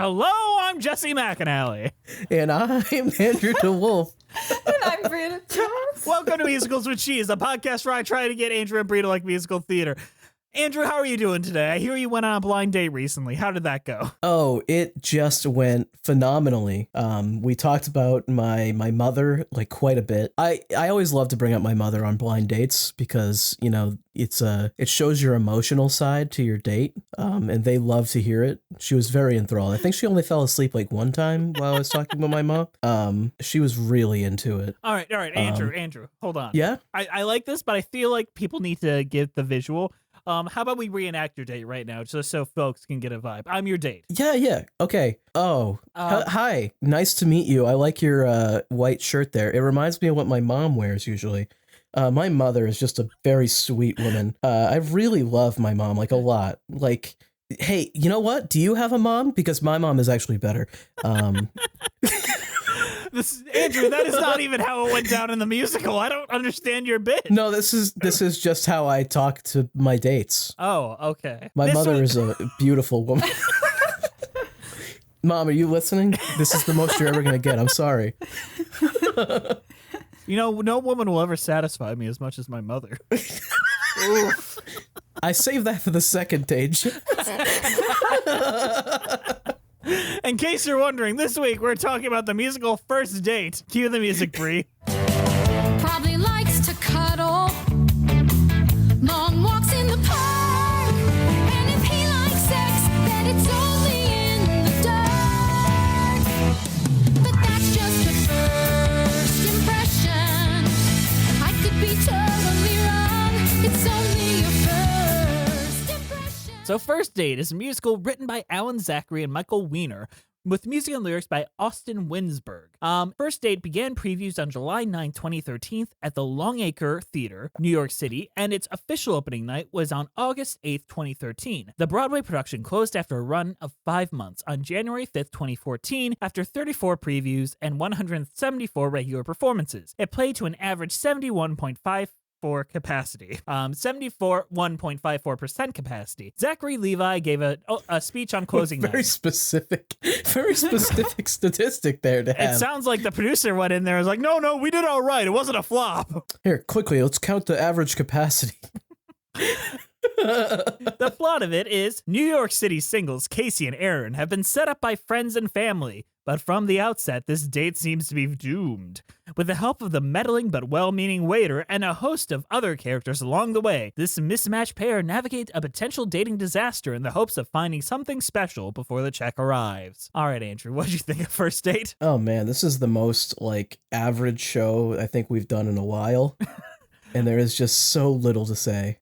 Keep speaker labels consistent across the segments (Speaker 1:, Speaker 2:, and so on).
Speaker 1: Hello, I'm Jesse McAnally.
Speaker 2: And I'm Andrew DeWolf.
Speaker 3: And I'm Brianna Socials.
Speaker 1: Welcome to Musicals with Cheese, a podcast where I try to get Andrew and Brie to like musical theater. Andrew, how are you doing today? I hear you went on a blind date recently. How did that go?
Speaker 2: Oh, it just went phenomenally. We talked about my mother like quite a bit. I always love to bring up my mother on blind dates because, you know, it shows your emotional side to your date. And they love to hear it. She was very enthralled. I think she only fell asleep like one time while I was talking with my mom. She was really into it.
Speaker 1: All right, Andrew, hold on.
Speaker 2: Yeah?
Speaker 1: I like this, but I feel like people need to get the visual. How about we reenact your date right now, just so folks can get a vibe? I'm your date.
Speaker 2: Yeah. Okay. Oh, hi. Nice to meet you. I like your white shirt there. It reminds me of what my mom wears usually. My mother is just a very sweet woman. I really love my mom, like a lot. Like, hey, you know what? Do you have a mom? Because my mom is actually better.
Speaker 1: Andrew, that is not even how it went down in the musical. I don't understand your bit.
Speaker 2: No, this is just how I talk to my dates.
Speaker 1: Oh, okay.
Speaker 2: My mother is a beautiful woman. Mom, are you listening? This is the most you're ever going to get. I'm sorry.
Speaker 1: You know, no woman will ever satisfy me as much as my mother.
Speaker 3: Oof.
Speaker 2: I saved that for the second date.
Speaker 1: In case you're wondering, this week we're talking about the musical First Date. Cue the music, Brie.
Speaker 4: Probably likes to cuddle, long walks in the park, and if he likes sex, then it's only in the dark. But that's just a first impression. I could be totally wrong. It's only your first impression.
Speaker 1: So First Date is a musical written by Alan Zachary and Michael Weiner, with music and lyrics by Austin Winsberg. First Date began previews on July 9, 2013 at the Longacre Theater, New York City, and its official opening night was on August 8, 2013. The Broadway production closed after a run of 5 months on January 5, 2014, after 34 previews and 174 regular performances. It played to an average 71.5 for capacity, 1.54% capacity. Zachary Levi gave a speech on closing night.
Speaker 2: Very specific statistic there to have.
Speaker 1: It sounds like the producer went in there and was like, no, we did all right. It wasn't a flop.
Speaker 2: Here, quickly, let's count the average capacity.
Speaker 1: The plot of it is New York City singles Casey and Aaron have been set up by friends and family, but from the outset, this date seems to be doomed. With the help of the meddling but well-meaning waiter and a host of other characters along the way, this mismatched pair navigate a potential dating disaster in the hopes of finding something special before the check arrives. All right, Andrew, what did you think of First Date?
Speaker 2: Oh man, this is the most like average show I think we've done in a while. And there is just so little to say.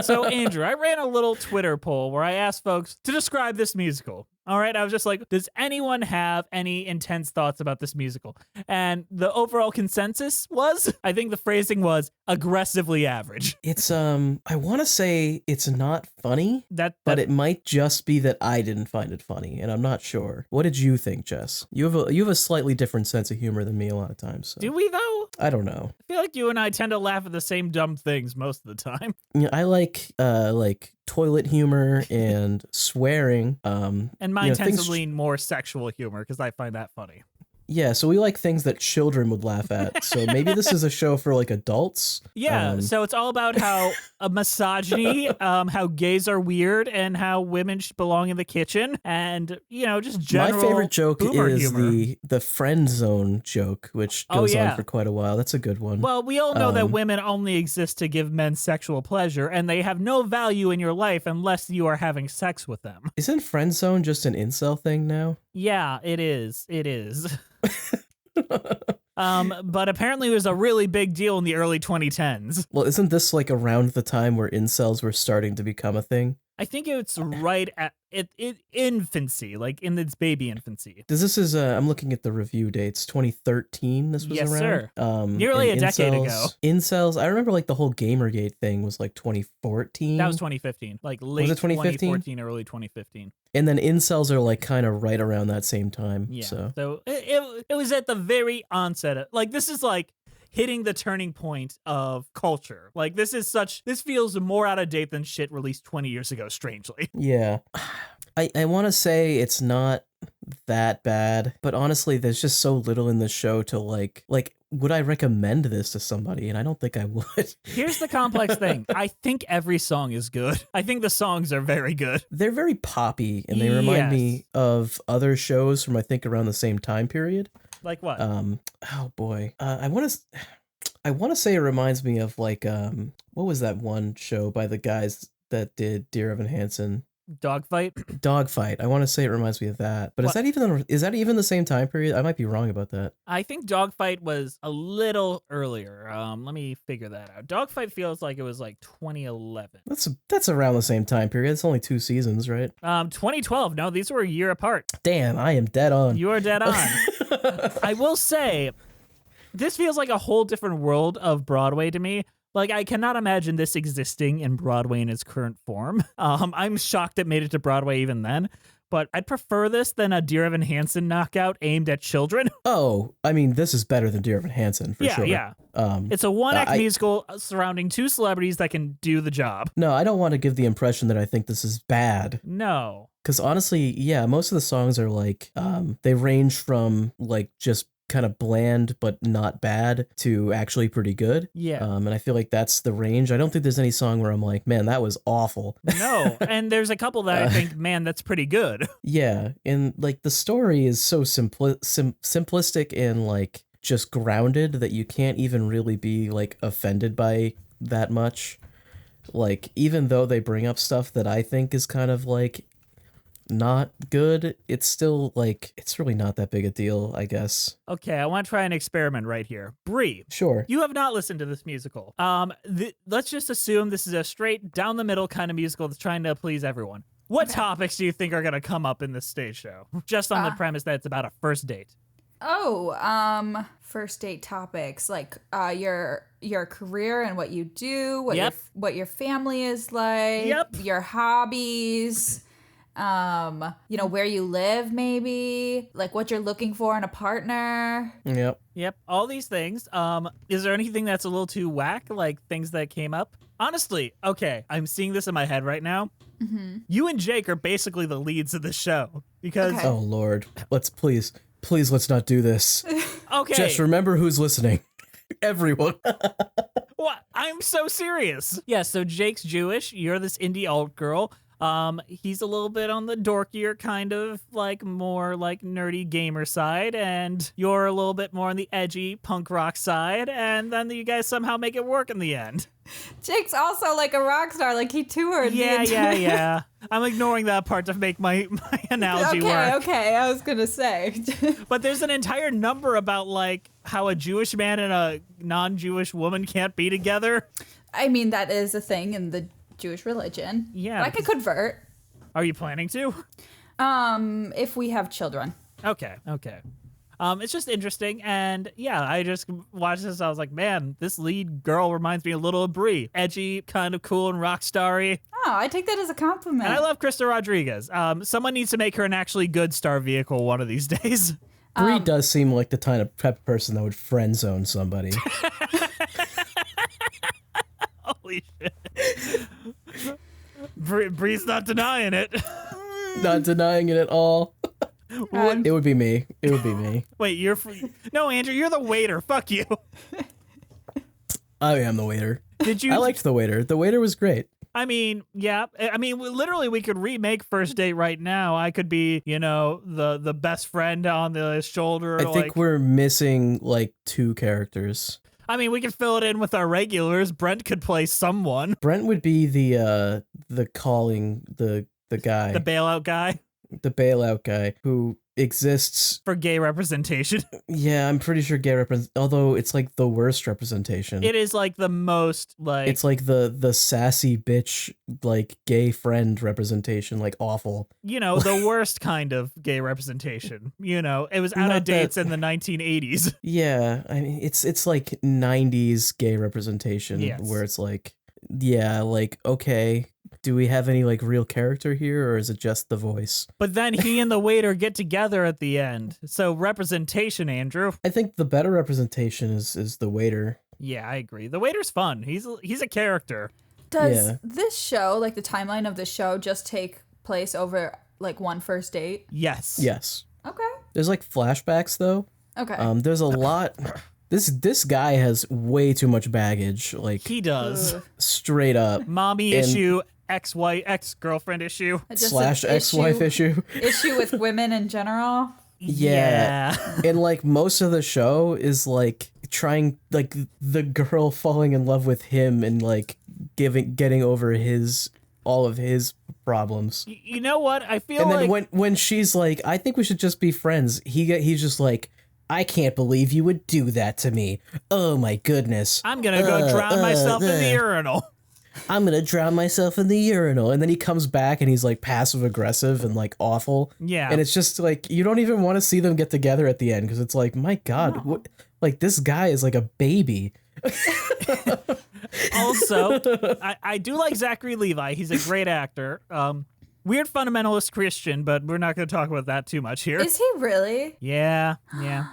Speaker 1: So, Andrew, I ran a little Twitter poll where I asked folks to describe this musical. All right, I was just like, does anyone have any intense thoughts about this musical? And the overall consensus was, I think the phrasing was aggressively average.
Speaker 2: It's I want to say it's not funny,
Speaker 1: But
Speaker 2: it might just be that I didn't find it funny, and I'm not sure. What did you think, Jess? You have a slightly different sense of humor than me a lot of times. So.
Speaker 1: Do we though?
Speaker 2: I don't know.
Speaker 1: I feel like you and I tend to laugh at the same dumb things most of the time.
Speaker 2: Yeah, I like toilet humor and swearing.
Speaker 1: And mine tends
Speaker 2: things
Speaker 1: to lean more sexual humor because I find that funny.
Speaker 2: Yeah, so we like things that children would laugh at. So maybe this is a show for like adults.
Speaker 1: Yeah, so it's all about how a misogyny, how gays are weird, and how women should belong in the kitchen, and just general.
Speaker 2: My favorite joke is
Speaker 1: humor.
Speaker 2: the friend zone joke, which goes on for quite a while. That's a good one.
Speaker 1: Well, we all know that women only exist to give men sexual pleasure, and they have no value in your life unless you are having sex with them.
Speaker 2: Isn't friend zone just an incel thing now?
Speaker 1: Yeah, it is. It is. But apparently it was a really big deal in the early 2010s.
Speaker 2: Well, isn't this like around the time where incels were starting to become a thing?
Speaker 1: I think it's right at infancy, like in its baby infancy.
Speaker 2: This is I'm looking at the review dates. 2013. This was
Speaker 1: yes,
Speaker 2: around.
Speaker 1: Sir. Nearly a decade ago.
Speaker 2: Incels. I remember like the whole Gamergate thing was like 2014.
Speaker 1: That was 2015. Like late 2014, early 2015.
Speaker 2: And then incels are like kind of right around that same time.
Speaker 1: Yeah.
Speaker 2: So
Speaker 1: it was at the very onset of, like, this is like hitting the turning point of culture. Like, this feels more out of date than shit released 20 years ago, strangely.
Speaker 2: Yeah. I want to say it's not that bad. But honestly, there's just so little in the show to like would I recommend this to somebody? And I don't think I would.
Speaker 1: Here's the complex thing. I think every song is good. I think the songs are very good.
Speaker 2: They're very poppy, and they remind me of other shows from I think around the same time period.
Speaker 1: Like what?
Speaker 2: Oh boy, I want to say it reminds me of like what was that one show by the guys that did Dear Evan Hansen?
Speaker 1: Dogfight?
Speaker 2: Dogfight. I want to say it reminds me of that. But
Speaker 1: What?
Speaker 2: is that even the same time period? I might be wrong about that.
Speaker 1: I think Dogfight was a little earlier. Let me figure that out. Dogfight feels like it was like 2011.
Speaker 2: That's around the same time period. It's only 2 seasons, right?
Speaker 1: 2012. No, these were a year apart.
Speaker 2: Damn, I am dead on.
Speaker 1: You are dead on. I will say, this feels like a whole different world of Broadway to me. Like, I cannot imagine this existing in Broadway in its current form. I'm shocked it made it to Broadway even then. But I'd prefer this than a Dear Evan Hansen knockout aimed at children.
Speaker 2: Oh, I mean, this is better than Dear Evan Hansen, for sure.
Speaker 1: Yeah. It's a one-act musical surrounding 2 celebrities that can do the job.
Speaker 2: No, I don't want to give the impression that I think this is bad.
Speaker 1: No.
Speaker 2: Because honestly, yeah, most of the songs are like, they range from like just kind of bland but not bad to actually pretty good.
Speaker 1: Yeah.
Speaker 2: And I feel like that's the range. I don't think there's any song where I'm like, man, that was awful.
Speaker 1: No. And there's a couple that I think, man, that's pretty good.
Speaker 2: Yeah. And like the story is so simplistic and like just grounded that you can't even really be like offended by that much. Like, even though they bring up stuff that I think is kind of like not good, it's still like, it's really not that big a deal, I guess.
Speaker 1: Okay, I want to try an experiment right here. Bree,
Speaker 2: Sure.
Speaker 1: you have not listened to this musical. Let's just assume this is a straight down the middle kind of musical that's trying to please everyone. What topics do you think are going to come up in this stage show? Just on the premise that it's about a first date.
Speaker 3: Oh, first date topics like your career and what you do, what your family is like, your hobbies, where you live, maybe like what you're looking for in a partner.
Speaker 2: Yep.
Speaker 1: All these things. Is there anything that's a little too whack, like things that came up? Honestly, okay, I'm seeing this in my head right now. Mm-hmm. You and Jake are basically the leads of the show because
Speaker 2: Oh Lord, let's please let's not do this.
Speaker 1: Okay,
Speaker 2: Just remember who's listening. Everyone.
Speaker 1: What? I'm so serious. Yeah, so Jake's Jewish. You're this indie alt girl. He's a little bit on the dorkier kind of like more like nerdy gamer side, and you're a little bit more on the edgy punk rock side, and then you guys somehow make it work in the end.
Speaker 3: Jake's also like a rock star, like he toured.
Speaker 1: Yeah. I'm ignoring that part to make my analogy work.
Speaker 3: Okay, I was gonna say.
Speaker 1: But there's an entire number about like how a Jewish man and a non-Jewish woman can't be together.
Speaker 3: I mean, that is a thing in the Jewish religion.
Speaker 1: Yeah.
Speaker 3: But I could convert.
Speaker 1: Are you planning to?
Speaker 3: If we have children.
Speaker 1: Okay. It's just interesting, and yeah, I just watched this. I was like, man, this lead girl reminds me a little of Brie. Edgy, kind of cool and rock starry.
Speaker 3: Oh, I take that as a compliment.
Speaker 1: And I love Krista Rodriguez. Someone needs to make her an actually good star vehicle one of these days.
Speaker 2: Brie does seem like the type of person that would friend zone somebody.
Speaker 1: Holy shit. Brie's not denying it.
Speaker 2: Not denying it at all. It would be me.
Speaker 1: Wait, No, Andrew, you're the waiter. Fuck you.
Speaker 2: I am the waiter.
Speaker 1: Did you?
Speaker 2: I liked the waiter. The waiter was great.
Speaker 1: I mean, yeah. I mean, literally, we could remake First Date right now. I could be, the best friend on the shoulder.
Speaker 2: I think we're missing like 2 characters.
Speaker 1: I mean, we can fill it in with our regulars. Brent could play someone.
Speaker 2: Brent would be the calling the guy,
Speaker 1: The bailout guy who exists for gay representation.
Speaker 2: Yeah, I'm pretty sure gay although it's like the worst representation.
Speaker 1: It is like the most like
Speaker 2: it's like the sassy bitch like gay friend representation, like awful.
Speaker 1: The worst kind of gay representation. It was out of dates in the 1980s.
Speaker 2: Yeah, I mean it's like 90s gay representation.
Speaker 1: Yes.
Speaker 2: Where it's like, yeah, like, okay, do we have any like real character here, or is it just the voice?
Speaker 1: But then he and the waiter get together at the end. So representation, Andrew.
Speaker 2: I think the better representation is the waiter.
Speaker 1: Yeah, I agree. The waiter's fun. He's a character.
Speaker 3: Does this show, like the timeline of the show, just take place over like one first date?
Speaker 1: Yes.
Speaker 2: Yes.
Speaker 3: Okay.
Speaker 2: There's like flashbacks though.
Speaker 3: Okay.
Speaker 2: There's a lot. This guy has way too much baggage. Like
Speaker 1: He does.
Speaker 3: Ugh.
Speaker 2: straight up.
Speaker 1: Mommy
Speaker 2: And-
Speaker 1: issue, ex-girlfriend issue.
Speaker 3: Just
Speaker 2: Slash
Speaker 3: an
Speaker 2: ex-wife issue.
Speaker 3: issue with women in general.
Speaker 2: Yeah. And like most of the show is like trying, like the girl falling in love with him and like getting over all of his problems.
Speaker 1: You know what? I feel
Speaker 2: And
Speaker 1: like
Speaker 2: then when she's like, I think we should just be friends, he's just like, I can't believe you would do that to me. Oh my goodness.
Speaker 1: I'm gonna go drown myself in the urinal.
Speaker 2: I'm gonna drown myself in the urinal. And then he comes back and he's like passive aggressive and like awful.
Speaker 1: Yeah.
Speaker 2: And it's just like, you don't even want to see them get together at the end because it's like, my God, what, like this guy is like a baby.
Speaker 1: Also, I do like Zachary Levi. He's a great actor. Weird fundamentalist Christian, but we're not going to talk about that too much here.
Speaker 3: Is he really?
Speaker 1: Yeah.
Speaker 3: No.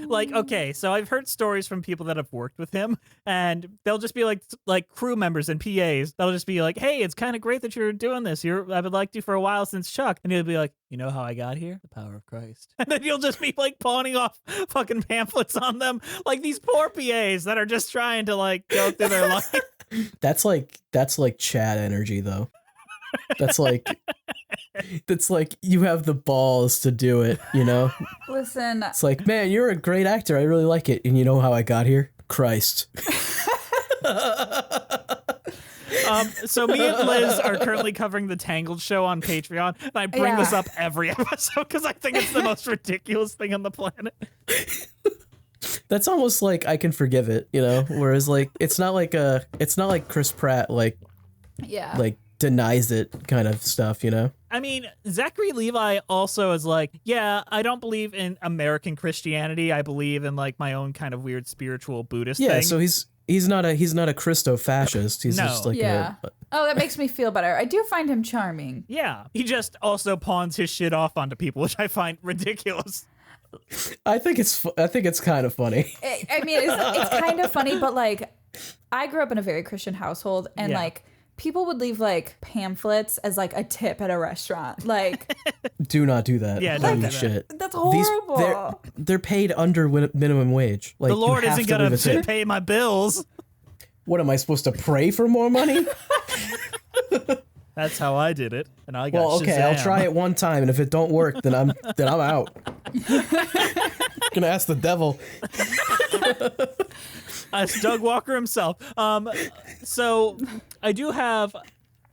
Speaker 1: Like, okay, so I've heard stories from people that have worked with him, and they'll just be like crew members and PAs. They'll just be like, "Hey, it's kind of great that you're doing this. I've been liked you for a while since Chuck," and he'll be like, "You know how I got here? The power of Christ." And then you'll just be like pawning off fucking pamphlets on them, like these poor PAs that are just trying to like go through their life.
Speaker 2: That's like Chad energy though. That's like you have the balls to do it, you know?
Speaker 3: Listen,
Speaker 2: It's like, man, you're a great actor. I really like it. And you know how I got here? Christ.
Speaker 1: So me and Liz are currently covering the Tangled show on Patreon, and I bring this up every episode because I think it's the most ridiculous thing on the planet.
Speaker 2: That's almost like I can forgive it, you know? Whereas like it's not like Chris Pratt like denies it kind of stuff, you know?
Speaker 1: I mean, Zachary Levi also is like, yeah, I don't believe in American Christianity. I believe in like my own kind of weird spiritual Buddhist thing.
Speaker 2: Yeah, so he's not a Christo-fascist. He's
Speaker 1: No.
Speaker 2: just like
Speaker 3: Oh, that makes me feel better. I do find him charming.
Speaker 1: Yeah, he just also pawns his shit off onto people, which I find ridiculous.
Speaker 2: I think it's kind of funny.
Speaker 3: I mean, it's kind of funny, but like, I grew up in a very Christian household, and like, people would leave like pamphlets as like a tip at a restaurant. Like,
Speaker 2: do not do that.
Speaker 1: Yeah,
Speaker 2: Holy
Speaker 1: don't do that.
Speaker 2: shit.
Speaker 3: that's horrible.
Speaker 2: They're paid under minimum wage. Like
Speaker 1: The Lord
Speaker 2: you have
Speaker 1: isn't
Speaker 2: to leave
Speaker 1: gonna
Speaker 2: a tip.
Speaker 1: pay my bills.
Speaker 2: What am I supposed to pray for more money?
Speaker 1: That's how I did it, and I got
Speaker 2: Well, okay, I'll
Speaker 1: Shazam.
Speaker 2: try it one time, and if it don't work, then I'm out. Gonna ask the devil.
Speaker 1: It's Doug Walker himself. So I do have.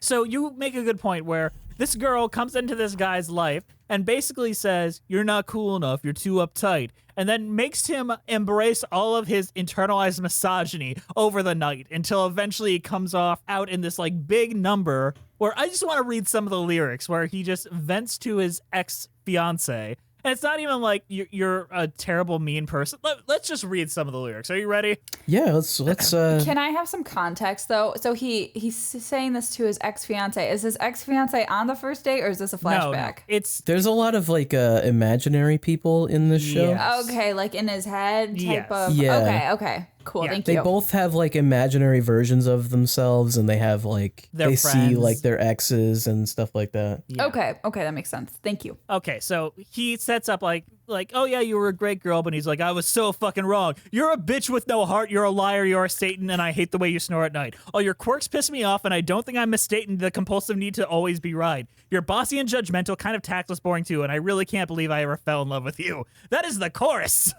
Speaker 1: So you make a good point where this girl comes into this guy's life and basically says, "You're not cool enough. You're too uptight," and then makes him embrace all of his internalized misogyny over the night until eventually it comes off out in this like big number where I just want to read some of the lyrics where he just vents to his ex-fiance. And it's not even like you're a terrible, mean person. Let's just read some of the lyrics. Are you ready?
Speaker 2: Yeah, let's.
Speaker 3: Can I have some context though? So he's saying this to his ex-fiance. Is his ex-fiance on the first date, or is this a flashback?
Speaker 1: No, it's
Speaker 2: There's a lot of like imaginary people in this show.
Speaker 1: Yeah.
Speaker 3: Okay, like in his head type
Speaker 1: Yes.
Speaker 3: of.
Speaker 2: Yeah.
Speaker 3: Okay. Cool.
Speaker 1: Yeah.
Speaker 3: Thank
Speaker 2: They
Speaker 3: you.
Speaker 2: both have like imaginary versions of themselves, and they have like
Speaker 1: Their
Speaker 2: they
Speaker 1: friends.
Speaker 2: see like their exes and stuff like that.
Speaker 1: yeah.
Speaker 3: Okay, that makes sense. Thank you.
Speaker 1: Okay, so he sets up like, oh yeah, you were a great girl, but he's like, I was so fucking wrong. You're a bitch with no heart. You're a liar. You're a Satan, and I hate the way you snore at night. All your quirks piss me off, and I don't think I'm misstating the compulsive need to always be right. You're bossy and judgmental, kind of tactless, boring too, and I really can't believe I ever fell in love with you. That is the chorus.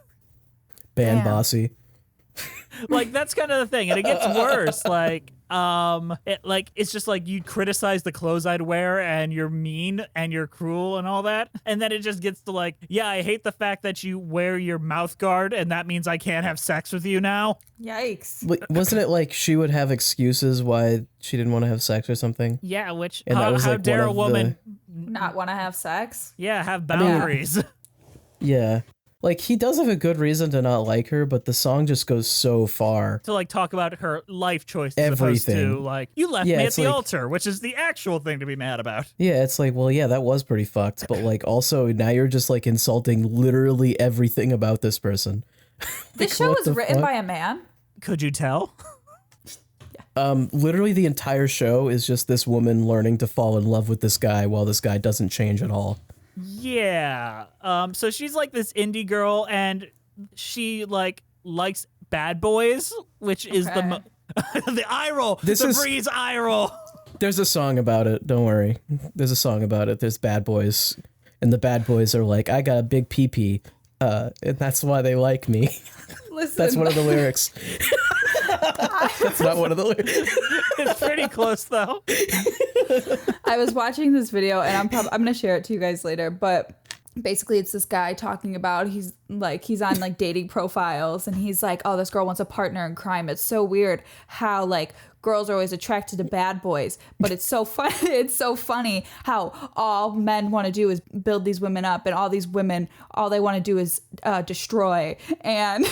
Speaker 2: Band
Speaker 3: Damn.
Speaker 2: bossy.
Speaker 1: Like that's kind of the thing, and it gets worse. It's just like you criticize the clothes I'd wear, and you're mean and you're cruel and all that, and then it just gets to like, yeah, I hate the fact that you wear your mouth guard, and that means I can't have sex with you now.
Speaker 3: Yikes.
Speaker 2: Wasn't it like she would have excuses why she didn't want to have sex or something?
Speaker 1: Yeah, which
Speaker 2: And that
Speaker 1: how,
Speaker 2: was
Speaker 1: how
Speaker 2: like
Speaker 1: dare a
Speaker 2: one of
Speaker 1: woman?
Speaker 3: Not want to have sex?
Speaker 1: Yeah, have boundaries.
Speaker 2: Yeah. Like he does have a good reason to not like her, but the song just goes so far.
Speaker 1: To like talk about her life choices, as opposed to
Speaker 2: Everything.
Speaker 1: like you left
Speaker 2: Yeah,
Speaker 1: me at
Speaker 2: it's
Speaker 1: the
Speaker 2: like-
Speaker 1: altar, which is the actual thing to be mad about.
Speaker 2: Yeah, it's like, well, yeah, that was pretty fucked, but like also now you're just like insulting literally everything about this person.
Speaker 3: This show
Speaker 2: what
Speaker 3: was
Speaker 2: the
Speaker 3: written
Speaker 2: fuck?
Speaker 3: by a man?
Speaker 1: Could you tell?
Speaker 2: Literally the entire show is just this woman learning to fall in love with this guy while this guy doesn't change at all.
Speaker 1: Yeah. So she's like this indie girl, and she like likes bad boys, which is the the eye roll. Bree's eye roll.
Speaker 2: There's a song about it. Don't worry. There's a song about it. There's bad boys, and the bad boys are like, I got a big pee-pee, and that's why they like me.
Speaker 3: Listen.
Speaker 2: That's one of the lyrics. That's not one of the lyrics.
Speaker 1: It's pretty close though.
Speaker 3: I was watching this video, and I'm gonna share it to you guys later, but basically it's this guy talking about he's on like dating profiles, and he's like, oh, this girl wants a partner in crime. It's so weird how like girls are always attracted to bad boys, but it's so fun. It's so funny how all men want to do is build these women up, and all these women, all they want to do is destroy. And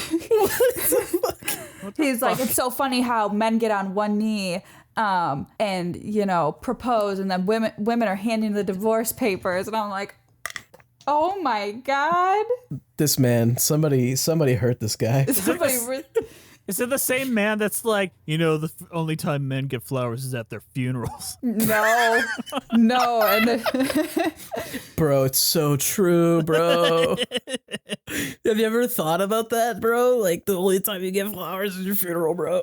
Speaker 3: he's like, it's so funny how men get on one knee and you know, propose, and then women are handing the divorce papers, and I'm like, oh my god,
Speaker 2: this man, somebody hurt this guy.
Speaker 1: Is it the same man that's like, you know, the only time men get flowers is at their funerals?
Speaker 3: No. And
Speaker 2: bro, it's so true, bro. Have you ever thought about that, bro? Like, the only time you get flowers is your funeral, bro.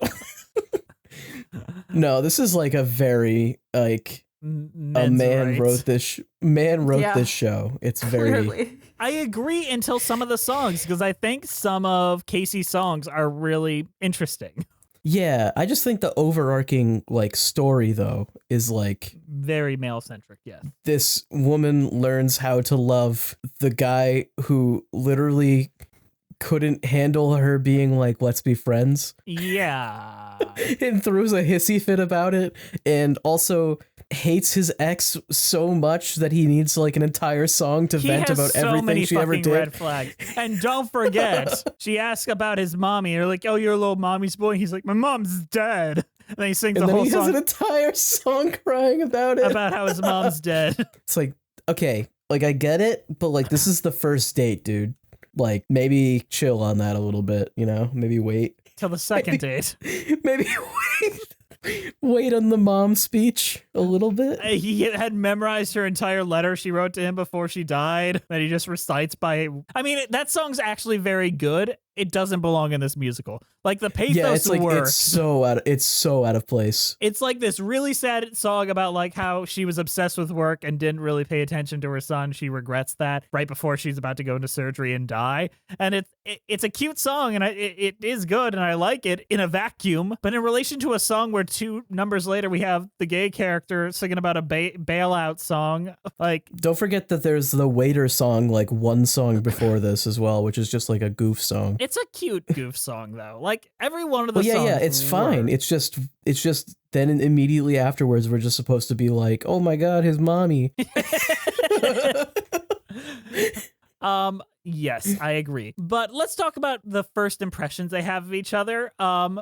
Speaker 2: No, this is like a very like
Speaker 1: Men's
Speaker 2: a man
Speaker 1: rights.
Speaker 2: wrote this. This show. It's very.
Speaker 3: clearly.
Speaker 1: I agree until some of the songs, because I think some of Casey's songs are really interesting.
Speaker 2: Yeah, I just think the overarching like story though is like
Speaker 1: Very male centric, yes.
Speaker 2: this woman learns how to love the guy who literally couldn't handle her being like, let's be friends,
Speaker 1: Yeah.
Speaker 2: and throws a hissy fit about it, and also hates his ex so much that he needs like an entire song to
Speaker 1: He
Speaker 2: vent
Speaker 1: has
Speaker 2: about
Speaker 1: so
Speaker 2: everything
Speaker 1: many
Speaker 2: she ever
Speaker 1: fucking
Speaker 2: did.
Speaker 1: red flags. And don't forget, she asks about his mommy. You're like, oh, you're a little mommy's boy. He's like, my mom's dead. And then he sings
Speaker 2: And
Speaker 1: the
Speaker 2: then
Speaker 1: whole
Speaker 2: he has
Speaker 1: song
Speaker 2: an entire song crying about it.
Speaker 1: about how his mom's dead.
Speaker 2: It's like, okay, like I get it, but like this is the first date, dude. Like maybe chill on that a little bit, you know? Maybe wait.
Speaker 1: Till the second date.
Speaker 2: Maybe wait on the mom speech a little bit.
Speaker 1: He had memorized her entire letter she wrote to him before she died that he just recites by. I mean, that song's actually very good. It doesn't belong in this musical. Like the pathos
Speaker 2: Yeah, it's like
Speaker 1: works.
Speaker 2: it's so out of place.
Speaker 1: It's like this really sad song about like how she was obsessed with work and didn't really pay attention to her son. She regrets that right before she's about to go into surgery and die. And it's a cute song, and it is good, and I like it in a vacuum. But in relation to a song where 2 numbers later we have the gay character singing about a bailout song, like
Speaker 2: Don't forget that there's the waiter song like one song before this as well, which is just like a goof song.
Speaker 1: it's a cute goof song though. Like every one of the
Speaker 2: Well,
Speaker 1: songs.
Speaker 2: yeah, it's fine.
Speaker 1: work.
Speaker 2: It's just then immediately afterwards we're just supposed to be like, oh my god, his mommy.
Speaker 1: Yes, I agree. But let's talk about the first impressions they have of each other.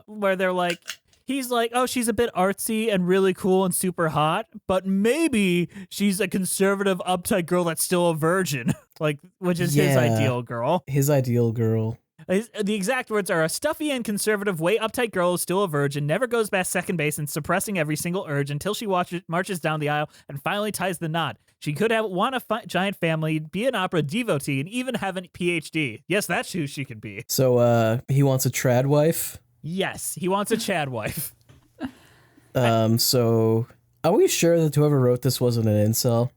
Speaker 1: Where they're like, he's like, oh, she's a bit artsy and really cool and super hot, but maybe she's a conservative, uptight girl that's still a virgin. Like, which is his
Speaker 2: Yeah.
Speaker 1: ideal girl.
Speaker 2: His ideal girl.
Speaker 1: The exact words are: a stuffy and conservative, way uptight girl is still a virgin, never goes past second base, and suppressing every single urge until she marches down the aisle and finally ties the knot. She could want a giant family, be an opera devotee, and even have a PhD. Yes, that's who she could be.
Speaker 2: So he wants a trad wife.
Speaker 1: Yes, he wants a Chad wife.
Speaker 2: So are we sure that whoever wrote this wasn't an incel?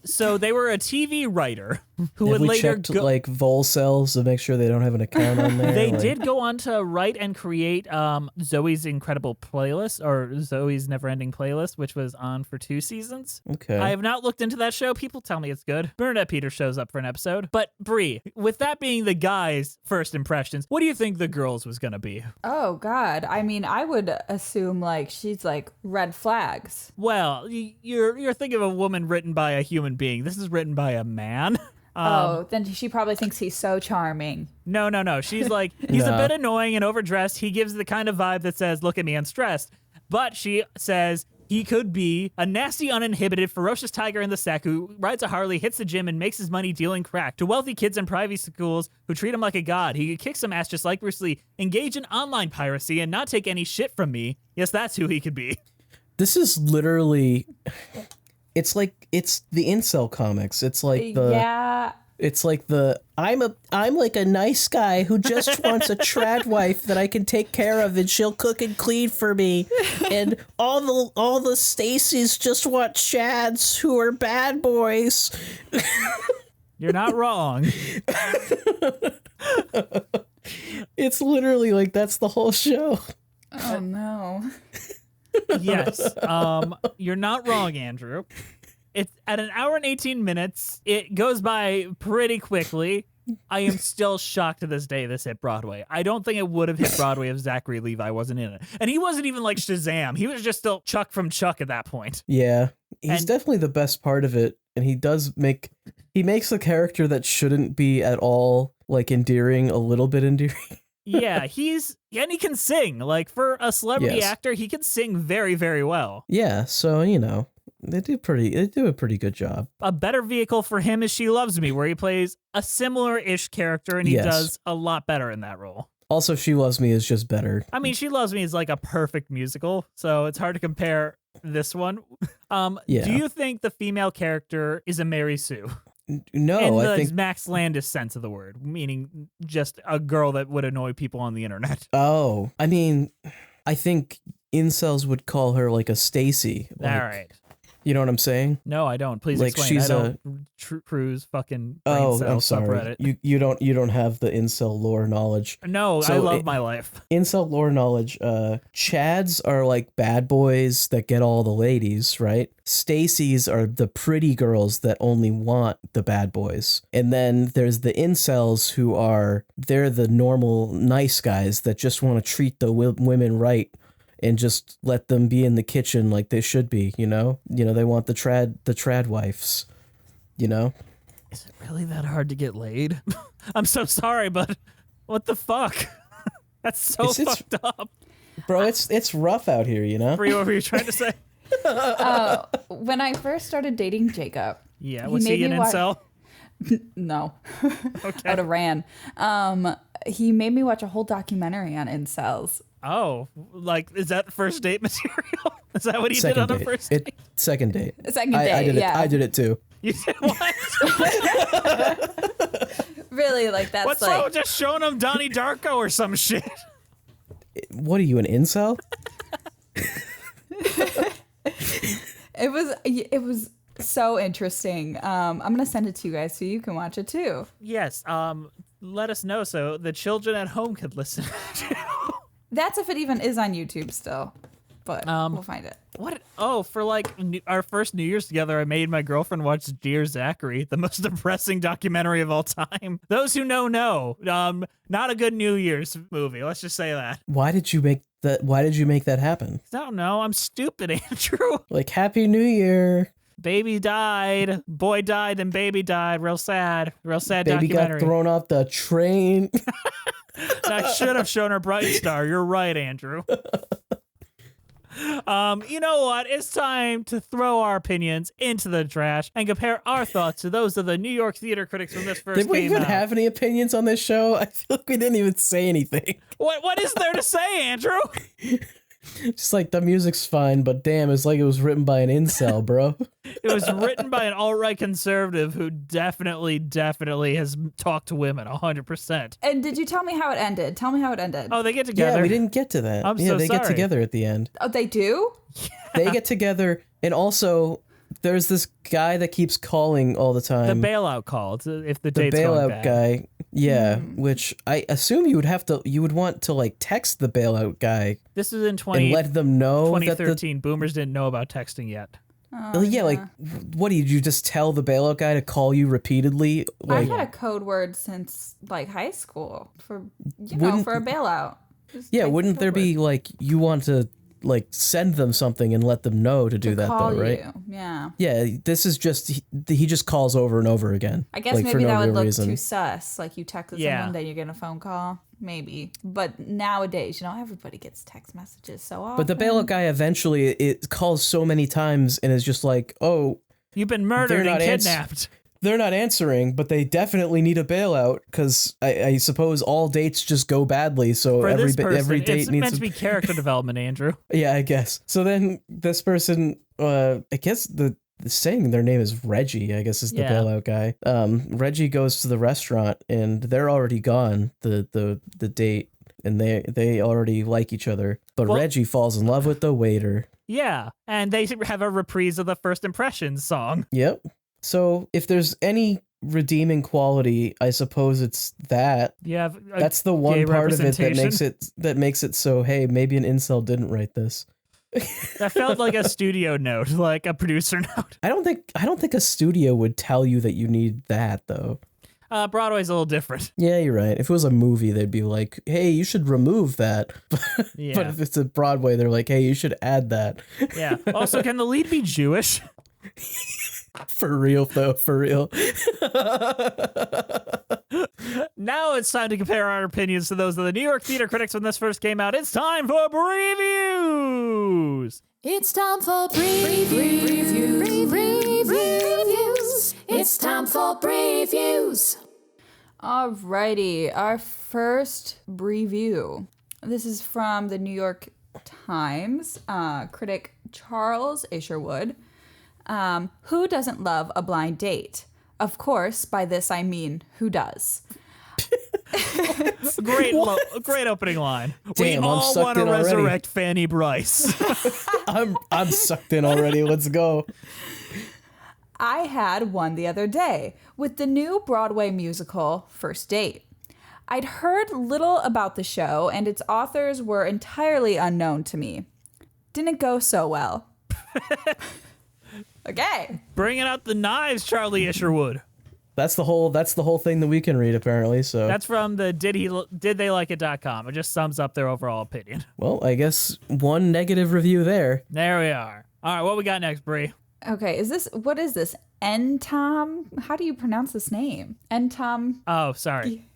Speaker 1: So they were a TV writer who
Speaker 2: Have
Speaker 1: would
Speaker 2: we
Speaker 1: later
Speaker 2: checked
Speaker 1: go.
Speaker 2: like vol cells to make sure they don't have an account on there?
Speaker 1: They
Speaker 2: Like-
Speaker 1: did go on to write and create Zoe's Incredible Playlist, or Zoe's Neverending Playlist, which was on for 2 seasons.
Speaker 2: Okay.
Speaker 1: I have not looked into that show. People tell me it's good. Bernadette Peters shows up for an episode. But Brie, with that being the guys' first impressions, what do you think the girls was going to be?
Speaker 3: Oh God. I mean, I would assume like she's like red flags.
Speaker 1: Well, you're thinking of a woman written by a human being. This is written by a man.
Speaker 3: Then she probably thinks he's so charming.
Speaker 1: No. She's like, he's a
Speaker 2: Nah.
Speaker 1: bit annoying and overdressed. He gives the kind of vibe that says, look at me, I'm stressed. But she says he could be a nasty, uninhibited, ferocious tiger in the sack who rides a Harley, hits the gym, and makes his money dealing crack. To wealthy kids in private schools who treat him like a god. He could kick some ass just like Bruce Lee, engage in online piracy, and not take any shit from me. Yes, that's who he could be.
Speaker 2: This is literally it's the incel comics. It's like the
Speaker 3: yeah.
Speaker 2: It's like I'm like a nice guy who just wants a trad wife that I can take care of and she'll cook and clean for me. And all the Stacys just want chads who are bad boys.
Speaker 1: You're not wrong.
Speaker 2: It's literally like that's the whole show.
Speaker 3: Oh no.
Speaker 1: Yes. You're not wrong, Andrew. It's at an hour and 18 minutes. It goes by pretty quickly. I am still shocked to this day this hit Broadway. I don't think it would have hit Broadway if Zachary Levi wasn't in it. And he wasn't even like Shazam. He was just still Chuck from Chuck at that point.
Speaker 2: Yeah. He's definitely the best part of it. And he makes a character that shouldn't be at all like endearing a little bit endearing.
Speaker 1: Yeah, and he can sing. Like for a celebrity actor, he can sing very, very well.
Speaker 2: Yeah, so they do a pretty good job.
Speaker 1: A better vehicle for him is She Loves Me, where he plays a similar-ish character, and he does a lot better in that role.
Speaker 2: Also, She Loves Me is just better.
Speaker 1: I mean, She Loves Me is like a perfect musical, so it's hard to compare this one. Do you think the female character is a Mary Sue?
Speaker 2: No,
Speaker 1: in the
Speaker 2: I think
Speaker 1: Max Landis sense of the word, meaning just a girl that would annoy people on the internet.
Speaker 2: Oh, I mean, I think incels would call her like a Stacy.
Speaker 1: All right.
Speaker 2: You know what I'm saying?
Speaker 1: No, I don't. Please
Speaker 2: like
Speaker 1: explain.
Speaker 2: She's
Speaker 1: I don't cruise fucking brain
Speaker 2: Oh,
Speaker 1: cell
Speaker 2: I'm sorry.
Speaker 1: subreddit.
Speaker 2: You don't have the incel lore knowledge.
Speaker 1: No,
Speaker 2: So
Speaker 1: I love my life.
Speaker 2: Incel lore knowledge. Chads are like bad boys that get all the ladies, right? Stacys are the pretty girls that only want the bad boys. And then there's the incels they're the normal nice guys that just want to treat the women right. And just let them be in the kitchen like they should be, you know? They want the trad wives, you know?
Speaker 1: Is it really that hard to get laid? I'm so sorry, but what the fuck? That's so fucked up.
Speaker 2: Bro, it's rough out here, you know?
Speaker 1: Brie, what were you trying to say?
Speaker 3: When I first started dating Jacob.
Speaker 1: Yeah, was he an incel?
Speaker 3: No.
Speaker 1: Okay.
Speaker 3: I would have ran. He made me watch a whole documentary on incels.
Speaker 1: Oh, like, is that first date material? Is that what he did on a first date?
Speaker 2: Second date.
Speaker 3: Second date,
Speaker 2: I did it too.
Speaker 1: You did what?
Speaker 3: Really, like that's
Speaker 1: What's
Speaker 3: like...
Speaker 1: wrong with just showing him Donnie Darko or some shit?
Speaker 2: What are you, an incel?
Speaker 3: It was so interesting. I'm gonna send it to you guys so you can watch it too.
Speaker 1: Yes. Let us know so the children at home could listen.
Speaker 3: That's if it even is on YouTube still, but we'll find it.
Speaker 1: What? Oh, for like our first New Year's together, I made my girlfriend watch Dear Zachary, the most depressing documentary of all time. Those who know. Not a good New Year's movie. Let's just say that.
Speaker 2: Why did you make that happen?
Speaker 1: I don't know. I'm stupid, Andrew.
Speaker 2: Like, Happy New Year.
Speaker 1: Baby died. Boy died, and baby died. Real sad. Real sad
Speaker 2: Baby
Speaker 1: documentary.
Speaker 2: got thrown off the train.
Speaker 1: I should have shown her Bright Star. You're right, Andrew. You know what? It's time to throw our opinions into the trash and compare our thoughts to those of the New York theater critics when this first
Speaker 2: Did we
Speaker 1: came
Speaker 2: even
Speaker 1: out.
Speaker 2: have any opinions on this show? I feel like we didn't even say anything.
Speaker 1: What is there to say, Andrew?
Speaker 2: Just like, the music's fine, but damn, it's like it was written by an incel, bro.
Speaker 1: It was written by an alt-right conservative who definitely has talked to women 100%.
Speaker 3: And did you tell me how it ended? Tell me how it ended.
Speaker 1: Oh, they get together.
Speaker 2: Yeah, we didn't get to that.
Speaker 1: I'm so
Speaker 2: they
Speaker 1: sorry.
Speaker 2: get together at the end.
Speaker 3: Oh, they do?
Speaker 2: They get together, and also there's this guy that keeps calling all the
Speaker 1: The
Speaker 2: time.
Speaker 1: bailout call. It's if the
Speaker 2: The
Speaker 1: date's going
Speaker 2: bailout
Speaker 1: bad.
Speaker 2: guy. Yeah, which I assume you would want to like text the bailout guy
Speaker 1: This is in
Speaker 2: and let them know that
Speaker 1: 2013. Boomers didn't know about texting yet.
Speaker 2: like, what did you just tell the bailout guy to call you repeatedly?
Speaker 3: I've
Speaker 2: Like,
Speaker 3: had a code word since like high school for for a bailout. Just
Speaker 2: yeah,
Speaker 3: type
Speaker 2: wouldn't
Speaker 3: the
Speaker 2: there
Speaker 3: code
Speaker 2: be
Speaker 3: word.
Speaker 2: like, you want to like send them something and let them know to do that
Speaker 3: Call
Speaker 2: though, right?
Speaker 3: you. Yeah.
Speaker 2: Yeah, this is just he just calls over and over again.
Speaker 3: I guess
Speaker 2: like, for
Speaker 3: maybe
Speaker 2: no
Speaker 3: that would
Speaker 2: real
Speaker 3: look
Speaker 2: reason.
Speaker 3: too sus. Like you texted
Speaker 1: Yeah.
Speaker 3: someone, then you get a phone call. Maybe. But nowadays, everybody gets text messages so often.
Speaker 2: But the bailout guy eventually it calls so many times and is just like, oh,
Speaker 1: You've been murdered
Speaker 2: They're
Speaker 1: and
Speaker 2: not
Speaker 1: kidnapped.
Speaker 2: they're not answering, but they definitely need a bailout because I suppose all dates just go badly. So
Speaker 1: For this person,
Speaker 2: every date
Speaker 1: it's
Speaker 2: needs
Speaker 1: meant to be character development, Andrew.
Speaker 2: Yeah, I guess. So then this person, I guess the saying their name is Reggie, I guess is the bailout guy. Reggie goes to the restaurant and they're already gone, the date, and they already like each other. But Reggie falls in love with the waiter.
Speaker 1: Yeah, and they have a reprise of the First Impressions song.
Speaker 2: Yep. So if there's any redeeming quality, I suppose it's that.
Speaker 1: Yeah,
Speaker 2: that's the one part of it that makes it so, hey, maybe an incel didn't write this.
Speaker 1: That felt like a studio note, like a producer note.
Speaker 2: I don't think a studio would tell you that you need that though.
Speaker 1: Broadway's a little different.
Speaker 2: Yeah, you're right. If it was a movie, they'd be like, hey, you should remove that. But if it's a Broadway, they're like, hey, you should add that.
Speaker 1: Yeah. Also, can the lead be Jewish?
Speaker 2: For real, though. For real.
Speaker 1: Now it's time to compare our opinions to those of the New York theater critics when this first came out. It's time for previews.
Speaker 4: It's time for previews. It's time for previews.
Speaker 3: Alrighty, our first review. This is from the New York Times, critic Charles Isherwood. Who doesn't love a blind date? Of course, by this I mean, who does?
Speaker 1: Great opening line.
Speaker 2: Damn,
Speaker 1: we all want to resurrect Fanny Bryce.
Speaker 2: I'm sucked in already. Let's go.
Speaker 3: I had one the other day with the new Broadway musical First Date. I'd heard little about the show, and its authors were entirely unknown to me. Didn't go so well. Okay.
Speaker 1: Bringing out the knives, Charlie Isherwood.
Speaker 2: That's the whole thing that we can read, apparently. So
Speaker 1: that's from the didtheylikeit.com. It just sums up their overall opinion.
Speaker 2: Well, I guess one negative review there.
Speaker 1: There we are. All right, what we got next, Bree?
Speaker 3: Okay, what is this? N-Tom? How do you pronounce this name? N-Tom?
Speaker 1: Oh, sorry.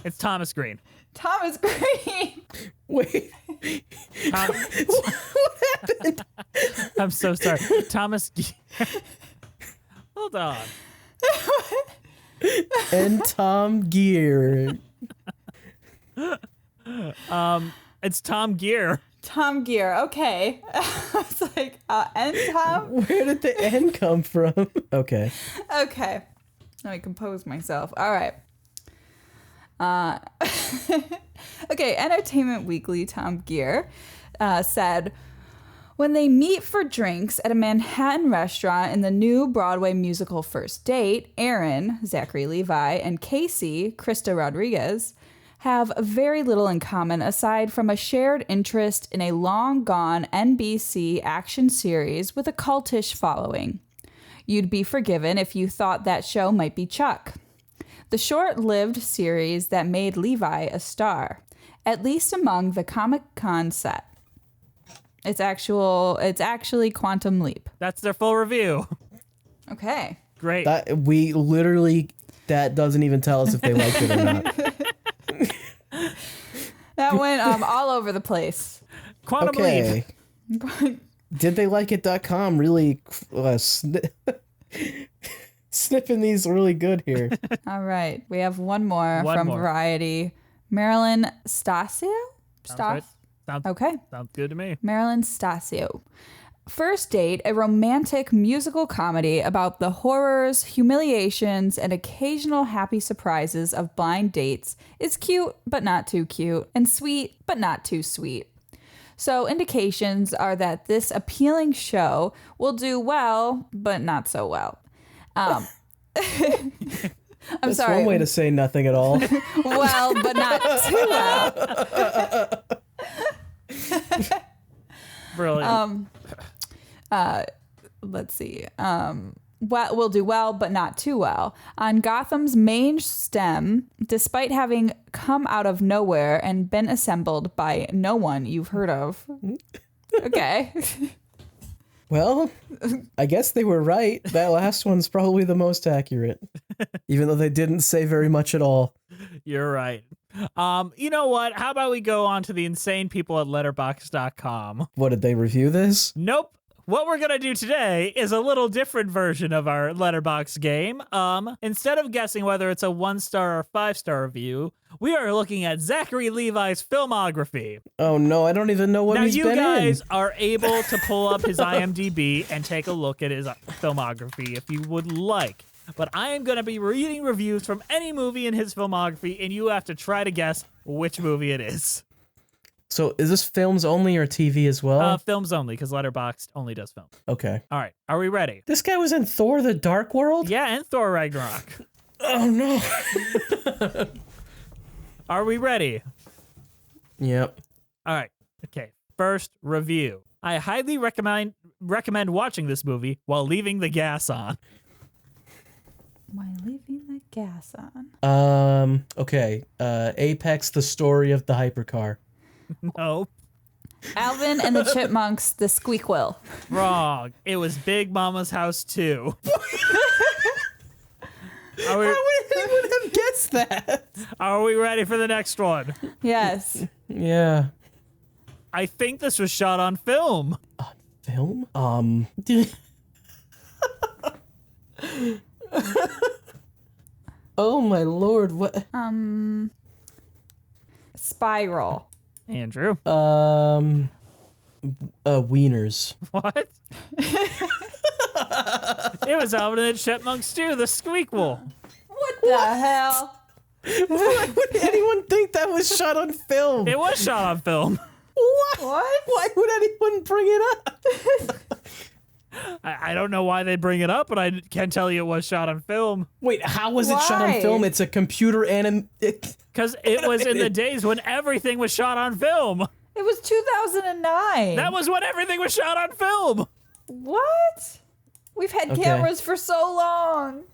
Speaker 1: It's Thomas Green.
Speaker 3: Thomas Green.
Speaker 2: Wait. What happened?
Speaker 1: I'm so sorry. Thomas. Hold on.
Speaker 2: And Tom Gear.
Speaker 1: It's Tom Gear.
Speaker 3: Tom Gear. Okay. It's like N Tom.
Speaker 2: Where did the N come from? Okay.
Speaker 3: Okay. Let me compose myself. All right. Okay. Entertainment Weekly. Tom Gear said, when they meet for drinks at a Manhattan restaurant in the new Broadway musical First Date, Aaron, Zachary Levi, and Casey, Krista Rodriguez, have very little in common aside from a shared interest in a long-gone NBC action series with a cultish following. You'd be forgiven if you thought that show might be Chuck, the short-lived series that made Levi a star, at least among the Comic-Con set. It's actually Quantum Leap.
Speaker 1: That's their full review.
Speaker 3: Okay.
Speaker 1: Great.
Speaker 2: That doesn't even tell us if they liked it or not.
Speaker 3: That went all over the place.
Speaker 1: Quantum Leap.
Speaker 2: Did they like it.com really snipping these really good here.
Speaker 3: All right. We have one more from Variety. Marilyn Stasio? Okay.
Speaker 1: Sounds good to me.
Speaker 3: Marilyn Stasio. First Date, a romantic musical comedy about the horrors, humiliations, and occasional happy surprises of blind dates, is cute but not too cute, and sweet but not too sweet. So indications are that this appealing show will do well, but not so well. I'm
Speaker 2: That's
Speaker 3: sorry.
Speaker 2: one way to say nothing at all.
Speaker 3: Well, but not too well.
Speaker 1: Brilliant.
Speaker 3: Let's see. We'll do well, but not too well. On Gotham's main stem, despite having come out of nowhere and been assembled by no one you've heard of. Okay.
Speaker 2: Well, I guess they were right. That last one's probably the most accurate, even though they didn't say very much at all.
Speaker 1: You're right. You know what? How about we go on to the insane people at letterboxd.com?
Speaker 2: What, did they review this?
Speaker 1: Nope. what we're gonna do today is a little different version of our letterbox game. Instead of guessing whether it's a 1-star or 5-star review, we are looking at Zachary Levi's filmography.
Speaker 2: Oh no, I don't even know what he's been in.
Speaker 1: Now you guys are able to pull up his IMDb and take a look at his filmography if you would like. But I am going to be reading reviews from any movie in his filmography, and you have to try to guess which movie it is.
Speaker 2: So is this films only or TV as well?
Speaker 1: Films only, because Letterboxd only does film.
Speaker 2: Okay.
Speaker 1: All right, are we ready?
Speaker 2: This guy was in Thor: The Dark World?
Speaker 1: Yeah, and Thor Ragnarok.
Speaker 2: Oh no.
Speaker 1: Are we ready?
Speaker 2: Yep.
Speaker 1: All right. Okay. First review. I highly recommend watching this movie while leaving the gas on.
Speaker 3: While leaving the gas on.
Speaker 2: Okay. Apex: The Story of the Hypercar.
Speaker 1: No.
Speaker 3: Alvin and the Chipmunks, The Squeakquel.
Speaker 1: Wrong. It was Big Mama's House 2.
Speaker 2: How would anyone have guessed that?
Speaker 1: Are we ready for the next one?
Speaker 3: Yes.
Speaker 2: Yeah.
Speaker 1: I think this was shot on film.
Speaker 2: Film? Oh my lord, what?
Speaker 3: Spiral.
Speaker 1: Andrew.
Speaker 2: Wieners.
Speaker 1: What? It was Alvin and the Chipmunks 2, The Squeakquel.
Speaker 3: What the hell?
Speaker 2: Why would anyone think that was shot on film?
Speaker 1: It was shot on film.
Speaker 3: What?
Speaker 2: Why would anyone bring it up?
Speaker 1: I don't know why they bring it up, but I can tell you it was shot on film.
Speaker 2: Wait, how was it shot on
Speaker 3: Why?
Speaker 2: film? It's a computer
Speaker 1: Because it was in the days when everything was shot on film.
Speaker 3: It was 2009.
Speaker 1: That was when everything was shot on film.
Speaker 3: What? We've had
Speaker 2: Okay.
Speaker 3: cameras for so long.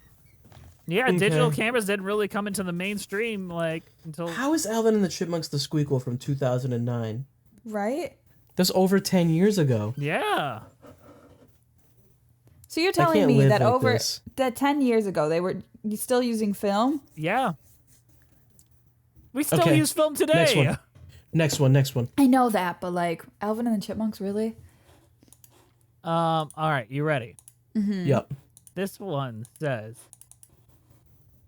Speaker 1: Yeah,
Speaker 2: Okay.
Speaker 1: digital cameras didn't really come into the mainstream until.
Speaker 2: How is Alvin and the Chipmunks The Squeakquel from 2009?
Speaker 3: Right?
Speaker 2: That's over 10 years ago.
Speaker 1: Yeah.
Speaker 3: So you're
Speaker 2: I
Speaker 3: telling
Speaker 2: can't
Speaker 3: me
Speaker 2: live
Speaker 3: that
Speaker 2: like
Speaker 3: over
Speaker 2: this.
Speaker 3: that 10 years ago they were still using film?
Speaker 1: Yeah. We still
Speaker 2: Okay.
Speaker 1: use film today.
Speaker 2: Next one.
Speaker 3: I know that, but like Alvin and the Chipmunks, really?
Speaker 1: All right, you ready?
Speaker 2: Yep.
Speaker 1: This one says,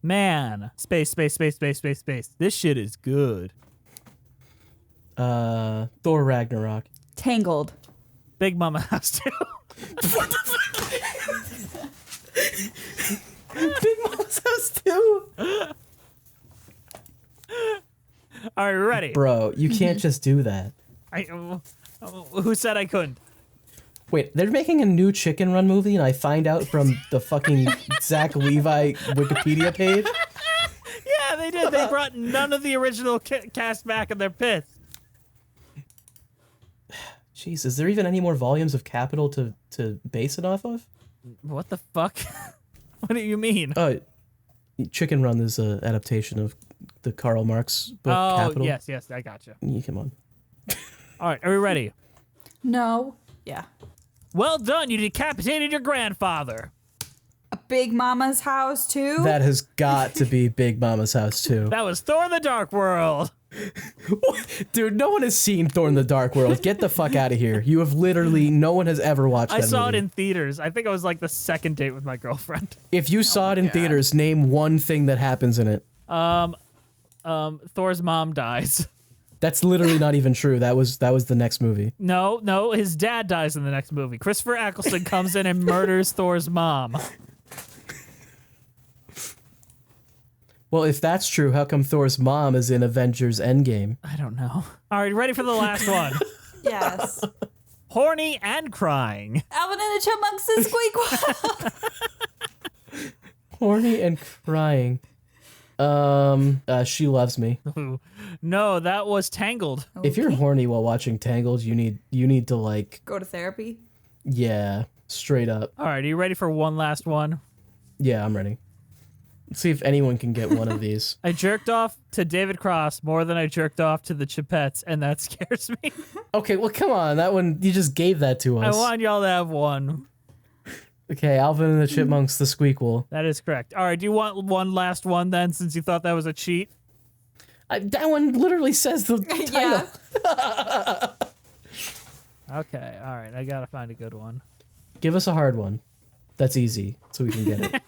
Speaker 1: "Man, space. This shit is good."
Speaker 2: Thor Ragnarok.
Speaker 3: Tangled.
Speaker 1: Big Mama House 2.
Speaker 2: Big Mama's House 2?
Speaker 1: All right, ready?
Speaker 2: Bro, you can't just do that.
Speaker 1: Who said I couldn't?
Speaker 2: Wait, they're making a new Chicken Run movie, and I find out from the fucking Zach Levi Wikipedia page?
Speaker 1: Yeah, they did. They brought none of the original cast back, and they're pissed.
Speaker 2: Jeez, is there even any more volumes of Capital to base it off of?
Speaker 1: What the fuck? What do you mean?
Speaker 2: Chicken Run is an adaptation of the Karl Marx book Capital.
Speaker 1: yes, I gotcha.
Speaker 2: Yeah, come on.
Speaker 1: All right, are we ready?
Speaker 3: No. Yeah.
Speaker 1: Well done, you decapitated your grandfather.
Speaker 3: A Big Mama's House too?
Speaker 2: That has got to be Big Mama's House too.
Speaker 1: That was Thor: The Dark World.
Speaker 2: Dude, no one has seen Thor in the Dark World. Get the fuck out of here. You have literally, no one has ever watched that
Speaker 1: I saw it
Speaker 2: movie.
Speaker 1: in theaters. I think I was like the second date with my girlfriend.
Speaker 2: If you saw it in theaters, name one thing that happens in it.
Speaker 1: Thor's mom dies.
Speaker 2: That's literally not even true. That was the next movie.
Speaker 1: No, his dad dies in the next movie. Christopher Eccleston comes in and murders Thor's mom.
Speaker 2: Well, if that's true, how come Thor's mom is in Avengers Endgame?
Speaker 1: I don't know. All right, ready for the last one?
Speaker 3: Yes.
Speaker 1: Horny and crying.
Speaker 3: Alvin and the Chipmunks, The Squeakquel.
Speaker 2: Horny and crying. She Loves Me.
Speaker 1: No, that was Tangled.
Speaker 2: If you're horny while watching Tangled, you need to like,
Speaker 3: Go to therapy.
Speaker 2: yeah, straight up.
Speaker 1: All right, are you ready for one last one?
Speaker 2: Yeah, I'm ready. Let's see if anyone can get one of these.
Speaker 1: I jerked off to David Cross more than I jerked off to the Chipettes, and that scares me.
Speaker 2: Okay, well, come on. That one, you just gave that to
Speaker 1: I
Speaker 2: us.
Speaker 1: want y'all to have one.
Speaker 2: Okay, Alvin and the Chipmunks, The Squeakquel.
Speaker 1: That is correct. All right, do you want one last one then, since you thought that was a cheat?
Speaker 2: That one literally says the title.
Speaker 3: Yeah.
Speaker 1: Okay, all right, I gotta find a good one.
Speaker 2: Give us a hard one. That's easy, so we can get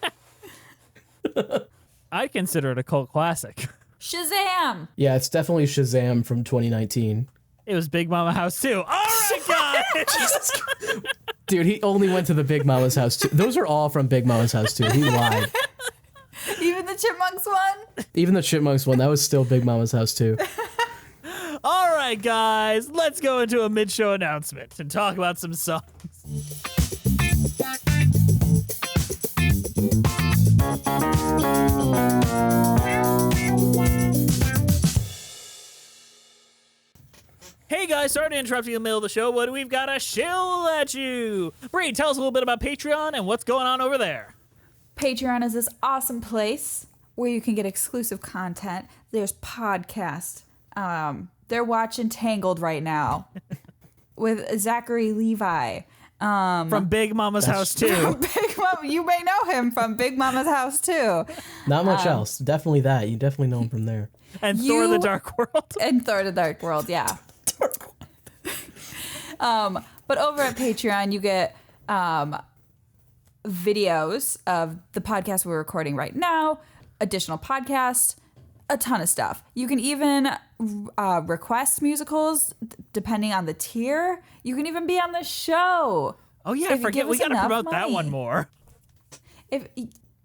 Speaker 2: it.
Speaker 1: I consider it a cult classic.
Speaker 3: Shazam!
Speaker 2: Yeah, it's definitely Shazam from 2019.
Speaker 1: It was Big Mama House too. All right, guys.
Speaker 2: Dude, he only went to the Big Mama's house too. Those are all from Big Mama's house too. He lied.
Speaker 3: Even the Chipmunks one?
Speaker 2: Even the Chipmunks one, that was still Big Mama's house too.
Speaker 1: All right, guys, let's go into a mid-show announcement and talk about some songs. Hey guys, sorry to interrupt you in the middle of the show, but we've got a shill at you. Bree, tell us a little bit about Patreon and what's going on over there.
Speaker 3: Patreon is this awesome place where you can get exclusive content. There's podcasts. They're watching Tangled right now with Zachary Levi.
Speaker 1: From Big Mama's house too.
Speaker 3: Big Mama, you may know him from Big Mama's house too.
Speaker 2: Not much else. Definitely that. You definitely know him from there.
Speaker 1: And Thor the Dark World.
Speaker 3: And Thor the Dark World, yeah. But over at Patreon, you get videos of the podcast we're recording right now, additional podcasts, a ton of stuff. You can even request musicals depending on the tier. You can even be on the show.
Speaker 1: Oh yeah, forget we gotta promote that one more.
Speaker 3: If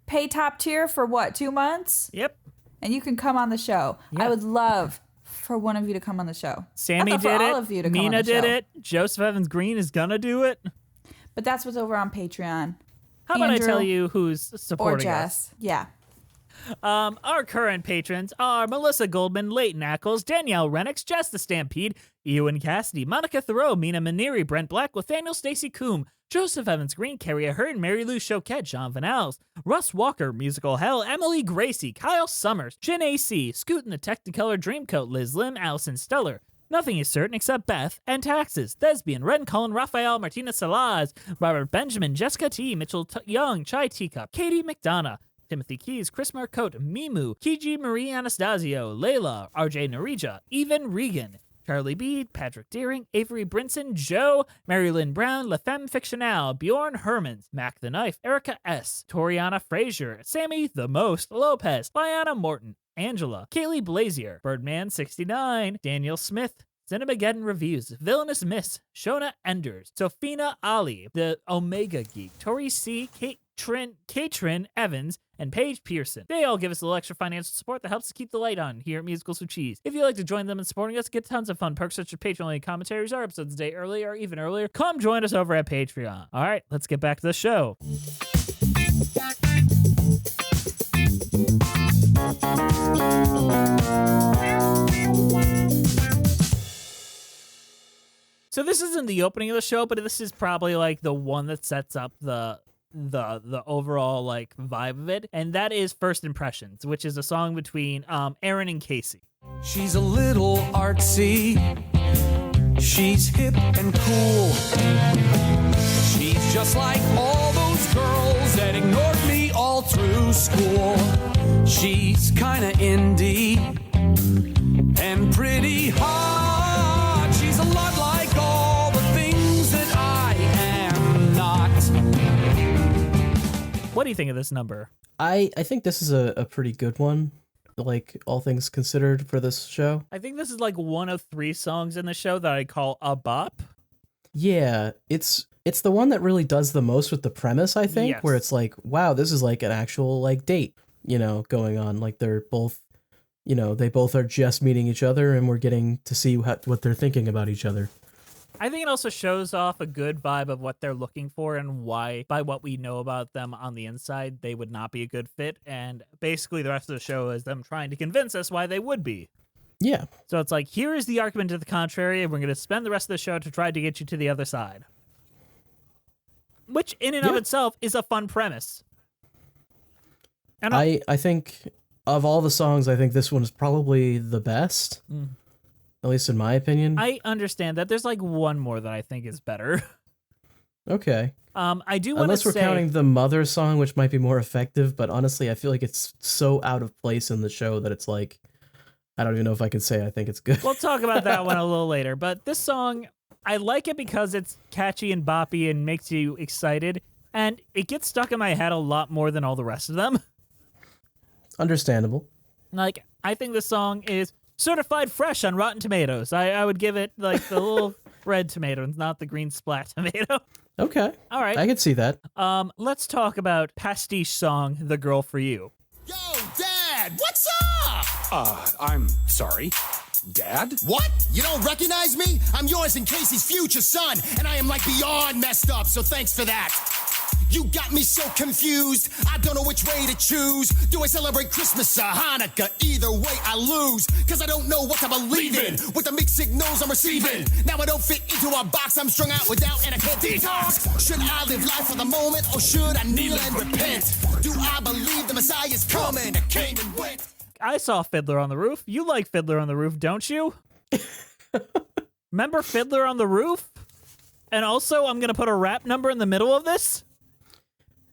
Speaker 3: pay top tier for what, 2 months?
Speaker 1: Yep.
Speaker 3: And you can come on the show.
Speaker 1: Yeah.
Speaker 3: I would love for one of you to come on the show.
Speaker 1: Sammy
Speaker 3: Not for
Speaker 1: did
Speaker 3: all
Speaker 1: it.
Speaker 3: Of you to
Speaker 1: Nina
Speaker 3: come on the
Speaker 1: did
Speaker 3: show.
Speaker 1: it. Joseph Evans Green is gonna do it.
Speaker 3: But that's what's over on Patreon.
Speaker 1: How about
Speaker 3: Andrew
Speaker 1: I tell you who's
Speaker 3: Or
Speaker 1: supporting us?
Speaker 3: Jess. Yeah.
Speaker 1: Our current patrons are Melissa Goldman, Leighton Ackles, Danielle Renix, Jess the Stampede, Ewan Cassidy, Monica Thoreau, Mina Maneri, Brent Black, Nathaniel Stacy Coombe, Joseph Evans Green, Carrie Ahern, Mary Lou Choquette, Jean Van Als, Russ Walker, Musical Hell, Emily Gracie, Kyle Summers, Jen A.C., Scoot in the Technicolor Dreamcoat, Liz Lim, Allison Stellar. Nothing is certain except Beth and taxes. Thespian, Ren Cullen, Raphael, Martina Salaz, Robert Benjamin, Jessica T, Mitchell Young, Chai Teacup, Katie McDonough, Timothy Keys, Chris Marcotte, Mimu, Kiji Marie Anastasio, Layla, RJ Narija, Even Regan, Charlie Bede, Patrick Deering, Avery Brinson, Joe, Mary Lynn Brown, La Femme Fictionale, Bjorn Hermans, Mac the Knife, Erica S., Toriana Frazier, Sammy the Most, Lopez, Diana Morton, Angela, Kaylee Blazier, Birdman69, Daniel Smith, Cinemageddon Reviews, Villainous Miss, Shona Enders, Sophina Ali, The Omega Geek, Tori C., Katrin Evans, and Paige Pearson. They all give us a little extra financial support that helps us keep the light on here at Musicals with Cheese. If you'd like to join them in supporting us, get tons of fun perks such as Patreon commentaries or episodes a day early or even earlier, come join us over at Patreon. All right, let's get back to the show. So this isn't the opening of the show, but this is probably like the one that sets up the overall like vibe of it, and that is First Impressions, which is a song between Aaron and Casey.
Speaker 5: She's a little artsy. She's hip and cool. She's just like all those girls that ignored me all through school. She's kinda indie and pretty hot. She's a lot like all the things that I am not.
Speaker 1: What do you think of this number?
Speaker 2: I think this is a pretty good one, like all things considered for this show.
Speaker 1: I think this is like one of 3 songs in the show that I call a bop.
Speaker 2: Yeah, it's the one that really does the most with the premise, I think,
Speaker 1: Yes.
Speaker 2: where it's like, wow, this is like an actual like date, going on. Like they're both, they both are just meeting each other and we're getting to see what they're thinking about each other.
Speaker 1: I think it also shows off a good vibe of what they're looking for and why, by what we know about them on the inside, they would not be a good fit. And basically the rest of the show is them trying to convince us why they would be.
Speaker 2: Yeah.
Speaker 1: So it's like, here is the argument to the contrary, and we're going to spend the rest of the show to try to get you to the other side. Which, in and of itself, is a fun premise. And
Speaker 2: I think of all the songs, I think this one is probably the best. At least in my opinion.
Speaker 1: I understand that. There's like one more that I think is better.
Speaker 2: Okay.
Speaker 1: I do want to
Speaker 2: Unless we're
Speaker 1: say,
Speaker 2: counting the Mother song, which might be more effective, but honestly, I feel like it's so out of place in the show that it's like, I don't even know if I can say I think it's good.
Speaker 1: we'll talk about that one a little later. But this song, I like it because it's catchy and boppy and makes you excited, and it gets stuck in my head a lot more than all the rest of them.
Speaker 2: Understandable.
Speaker 1: Like, I think the song is certified fresh on Rotten Tomatoes. I would give it, like, the little red tomato, not the green splat tomato.
Speaker 2: Okay.
Speaker 1: All right.
Speaker 2: I can see that.
Speaker 1: Let's talk about pastiche song, The Girl for You.
Speaker 6: Yo, Dad, what's up?
Speaker 5: I'm sorry. Dad?
Speaker 6: What? You don't recognize me? I'm yours and Casey's future son, and I am like beyond messed up, so thanks for that. You got me so confused, I don't know which way to choose. Do I celebrate Christmas or Hanukkah? Either way I lose, cause I don't know what to believe in with the mixed signals I'm receiving. Now I don't fit into a box, I'm strung out without and I can't detox. Should I live life for the moment or should I kneel and repent? Do I believe the Messiah's coming? I came and went.
Speaker 1: I saw Fiddler on the Roof. You like Fiddler on the Roof, don't you? Remember Fiddler on the Roof? And also, I'm going to put a rap number in the middle of this.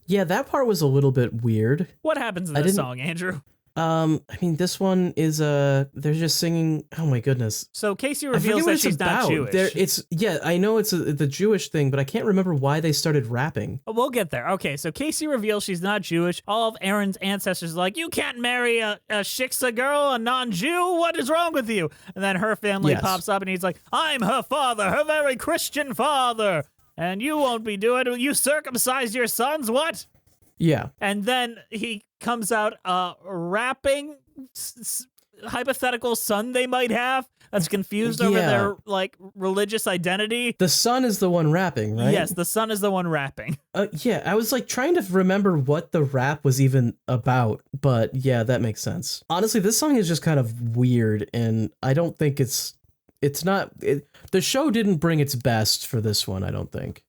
Speaker 2: Yeah, that part was a little bit weird.
Speaker 1: What happens in this song, Andrew?
Speaker 2: I mean, this one is they're just singing. Oh my goodness!
Speaker 1: So Casey reveals that she's not Jewish.
Speaker 2: I know it's the Jewish thing, but I can't remember why they started rapping.
Speaker 1: We'll get there. Okay, so Casey reveals she's not Jewish. All of Aaron's ancestors are like, you can't marry a shiksa girl, a non-Jew. What is wrong with you? And then her family pops up, and he's like, I'm her father, her very Christian father, and you won't be doing it. You circumcised your sons. What?
Speaker 2: Yeah.
Speaker 1: And then he comes out rapping hypothetical son they might have that's confused over their like religious identity.
Speaker 2: The son is the one rapping, right?
Speaker 1: Yes, the son is the one rapping.
Speaker 2: Yeah, I was like trying to remember what the rap was even about, but yeah, that makes sense. Honestly, this song is just kind of weird, and I don't think the show didn't bring its best for this one, I don't think.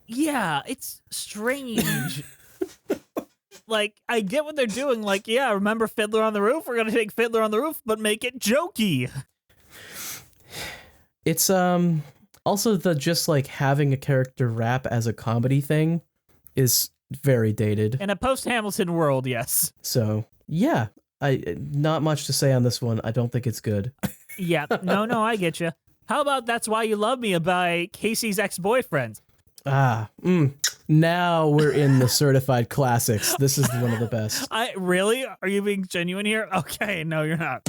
Speaker 1: Yeah, it's strange. Like, I get what they're doing. Like, yeah, remember Fiddler on the Roof? We're going to take Fiddler on the Roof, but make it jokey.
Speaker 2: It's, also the just, like, having a character rap as a comedy thing is very dated.
Speaker 1: In a post-Hamilton world, yes.
Speaker 2: So, yeah, not much to say on this one. I don't think it's good.
Speaker 1: Yeah, no, I get you. How about That's Why You Love Me by Casey's ex-boyfriend?
Speaker 2: Now we're in the certified classics. This is one of the best.
Speaker 1: Really? Are you being genuine here? Okay, no, you're not.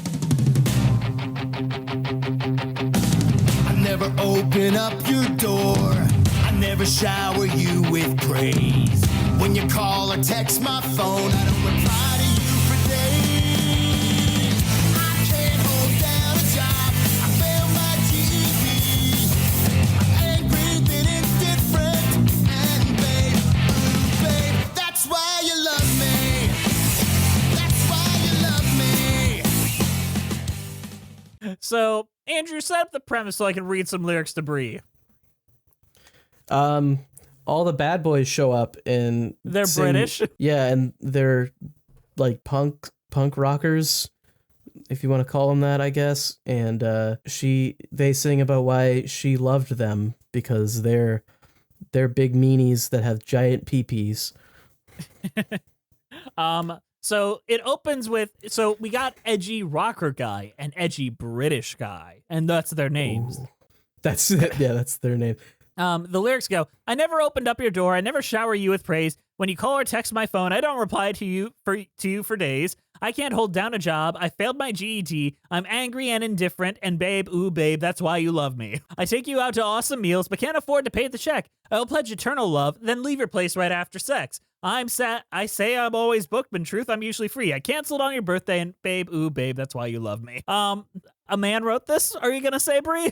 Speaker 6: I never open up your door. I never shower you with praise. When you call or text my phone, I don't reply to you for days. I can't hold down a job. I failed my GED. I'm angry, then indifferent. And babe, that's why you love me. That's why you love me.
Speaker 1: So, Andrew, set up the premise so I can read some lyrics to Bree.
Speaker 2: All the bad boys show up and
Speaker 1: they're British.
Speaker 2: Yeah, and they're like punk rockers, if you want to call them that, I guess. And they sing about why she loved them because they're big meanies that have giant peepees.
Speaker 1: So it opens with, so we got edgy rocker guy and edgy British guy, and that's their names.
Speaker 2: Ooh. That's it. Yeah, that's their name.
Speaker 1: The lyrics go, I never opened up your door. I never shower you with praise. When you call or text my phone, I don't reply to you for days. I can't hold down a job. I failed my GED. I'm angry and indifferent. And babe, ooh, babe, that's why you love me. I take you out to awesome meals, but can't afford to pay the check. I'll pledge eternal love, then leave your place right after sex. I'm sad. I say I'm always booked, but in truth, I'm usually free. I canceled on your birthday, and babe, ooh, babe, that's why you love me. A man wrote this. Are you gonna say, Brie?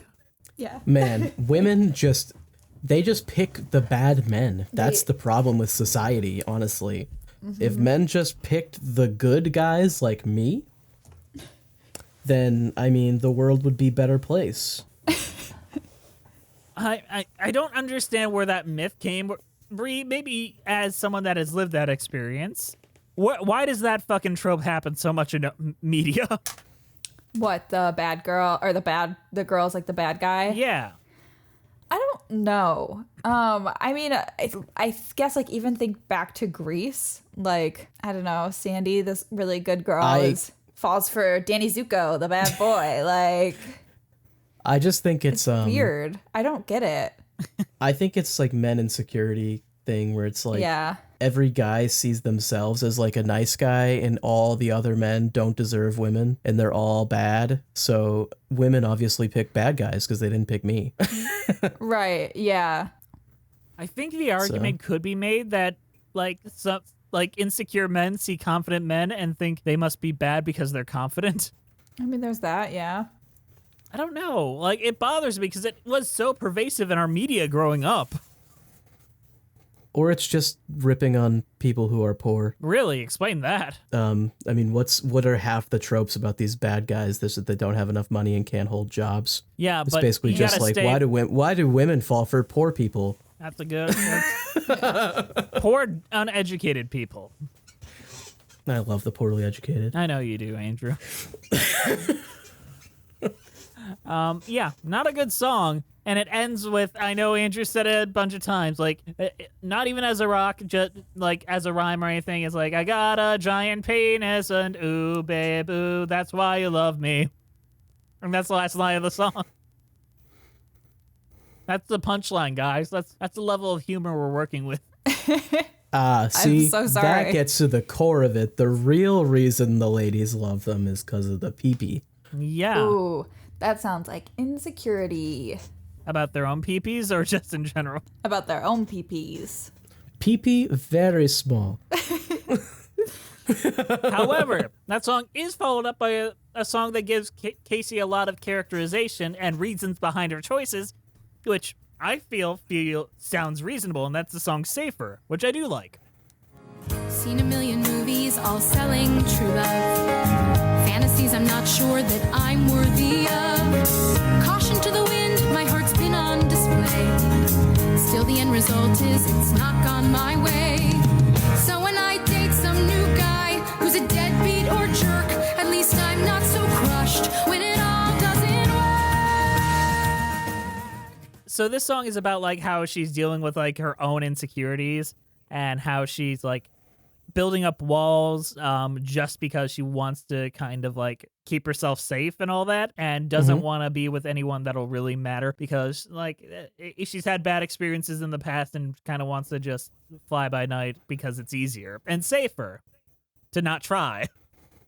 Speaker 3: Yeah.
Speaker 2: Man, women just pick the bad men. That's the problem with society, honestly. Mm-hmm. If men just picked the good guys like me, then, I mean, the world would be a better place.
Speaker 1: I don't understand where that myth came. Brie, maybe as someone that has lived that experience, why does that fucking trope happen so much in media?
Speaker 3: What, the bad girl, or the girl's like the bad guy?
Speaker 1: Yeah.
Speaker 3: I don't know. I mean, I guess like even think back to Greece. Like, I don't know, Sandy, this really good girl, falls for Danny Zuko, the bad boy. Like,
Speaker 2: I just think it's
Speaker 3: weird. I don't get it.
Speaker 2: I think it's like men insecurity thing where it's like
Speaker 3: Yeah.
Speaker 2: every guy sees themselves as like a nice guy and all the other men don't deserve women and they're all bad. So women obviously pick bad guys because they didn't pick me.
Speaker 3: Right. Yeah.
Speaker 1: I think the argument could be made that like some like insecure men see confident men and think they must be bad because they're confident.
Speaker 3: I mean, there's that. Yeah.
Speaker 1: I don't know. Like, it bothers me because it was so pervasive in our media growing up.
Speaker 2: Or it's just ripping on people who are poor.
Speaker 1: Really? Explain that.
Speaker 2: I mean, what are half the tropes about these bad guys? This that they don't have enough money and can't hold jobs.
Speaker 1: Yeah,
Speaker 2: it's
Speaker 1: but
Speaker 2: basically
Speaker 1: you
Speaker 2: just
Speaker 1: gotta
Speaker 2: like why do women fall for poor people?
Speaker 1: That's a good. Poor, uneducated people.
Speaker 2: I love the poorly educated.
Speaker 1: I know you do, Andrew. Yeah, not a good song. And it ends with, I know Andrew said it a bunch of times, like, not even as a rock, just like as a rhyme or anything. It's like, I got a giant penis and ooh, babe, ooh, that's why you love me. And that's the last line of the song. That's the punchline, guys. That's the level of humor we're working with.
Speaker 2: See,
Speaker 3: I'm so sorry.
Speaker 2: that gets to the core of it. The real reason the ladies love them is because of the pee-pee.
Speaker 1: Yeah.
Speaker 3: Ooh, that sounds like insecurity.
Speaker 1: About their own peepees or just in general?
Speaker 3: About their own peepees.
Speaker 2: Pee-pee, very small.
Speaker 1: However, that song is followed up by a song that gives Casey a lot of characterization and reasons behind her choices, which I feel sounds reasonable, and that's the song Safer, which I do like.
Speaker 4: Seen a million movies all selling true love. Fantasies I'm not sure that I'm worthy of. Caution to the wind, my heart's been on display. Still the end result is it's not gone my way. So when I date some new guy who's a deadbeat or jerk, at least I'm not so crushed when it all doesn't work.
Speaker 1: So this song is about like how she's dealing with like her own insecurities and how she's like building up walls just because she wants to kind of like keep herself safe and all that, and doesn't want to be with anyone that'll really matter because like she's had bad experiences in the past and kind of wants to just fly by night because it's easier and safer to not try,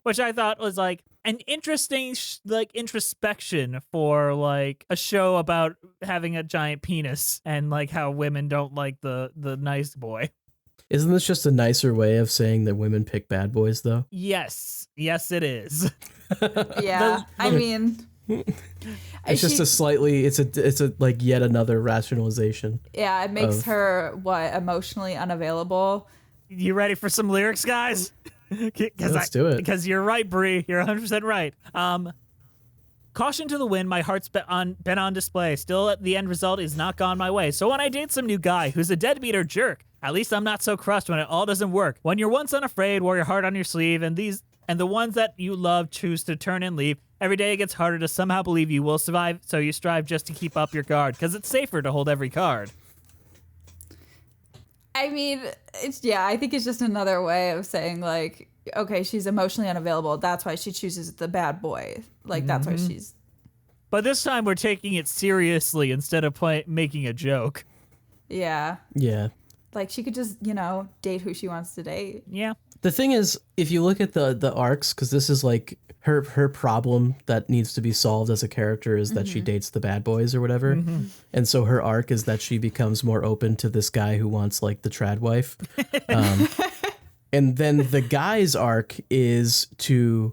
Speaker 1: which I thought was like an interesting like introspection for like a show about having a giant penis and like how women don't like the nice boy.
Speaker 2: Isn't this just a nicer way of saying that women pick bad boys, though?
Speaker 1: Yes, it is.
Speaker 3: Yeah, I mean,
Speaker 2: it's just a slightly, it's a like yet another rationalization.
Speaker 3: Yeah, it makes her emotionally unavailable.
Speaker 1: You ready for some lyrics, guys?
Speaker 2: Let's do it.
Speaker 1: Because you're right, Bree. You're 100% right. Caution to the wind, my heart's been on display. Still, the end result is not gone my way. So when I date some new guy who's a deadbeat or jerk, at least I'm not so crushed when it all doesn't work. When you're once unafraid, wear your heart on your sleeve, and the ones that you love choose to turn and leave. Every day it gets harder to somehow believe you will survive, so you strive just to keep up your guard, because it's safer to hold every card.
Speaker 3: I mean, I think it's just another way of saying, like, okay, she's emotionally unavailable. That's why she chooses the bad boy. Like, that's why she's...
Speaker 1: But this time we're taking it seriously instead of making a joke.
Speaker 3: Yeah.
Speaker 2: Yeah.
Speaker 3: Like, she could just, date who she wants to date.
Speaker 1: Yeah.
Speaker 2: The thing is, if you look at the arcs, because this is like her problem that needs to be solved as a character is that she dates the bad boys or whatever. And so her arc is that she becomes more open to this guy who wants like the trad wife. And then the guy's arc is to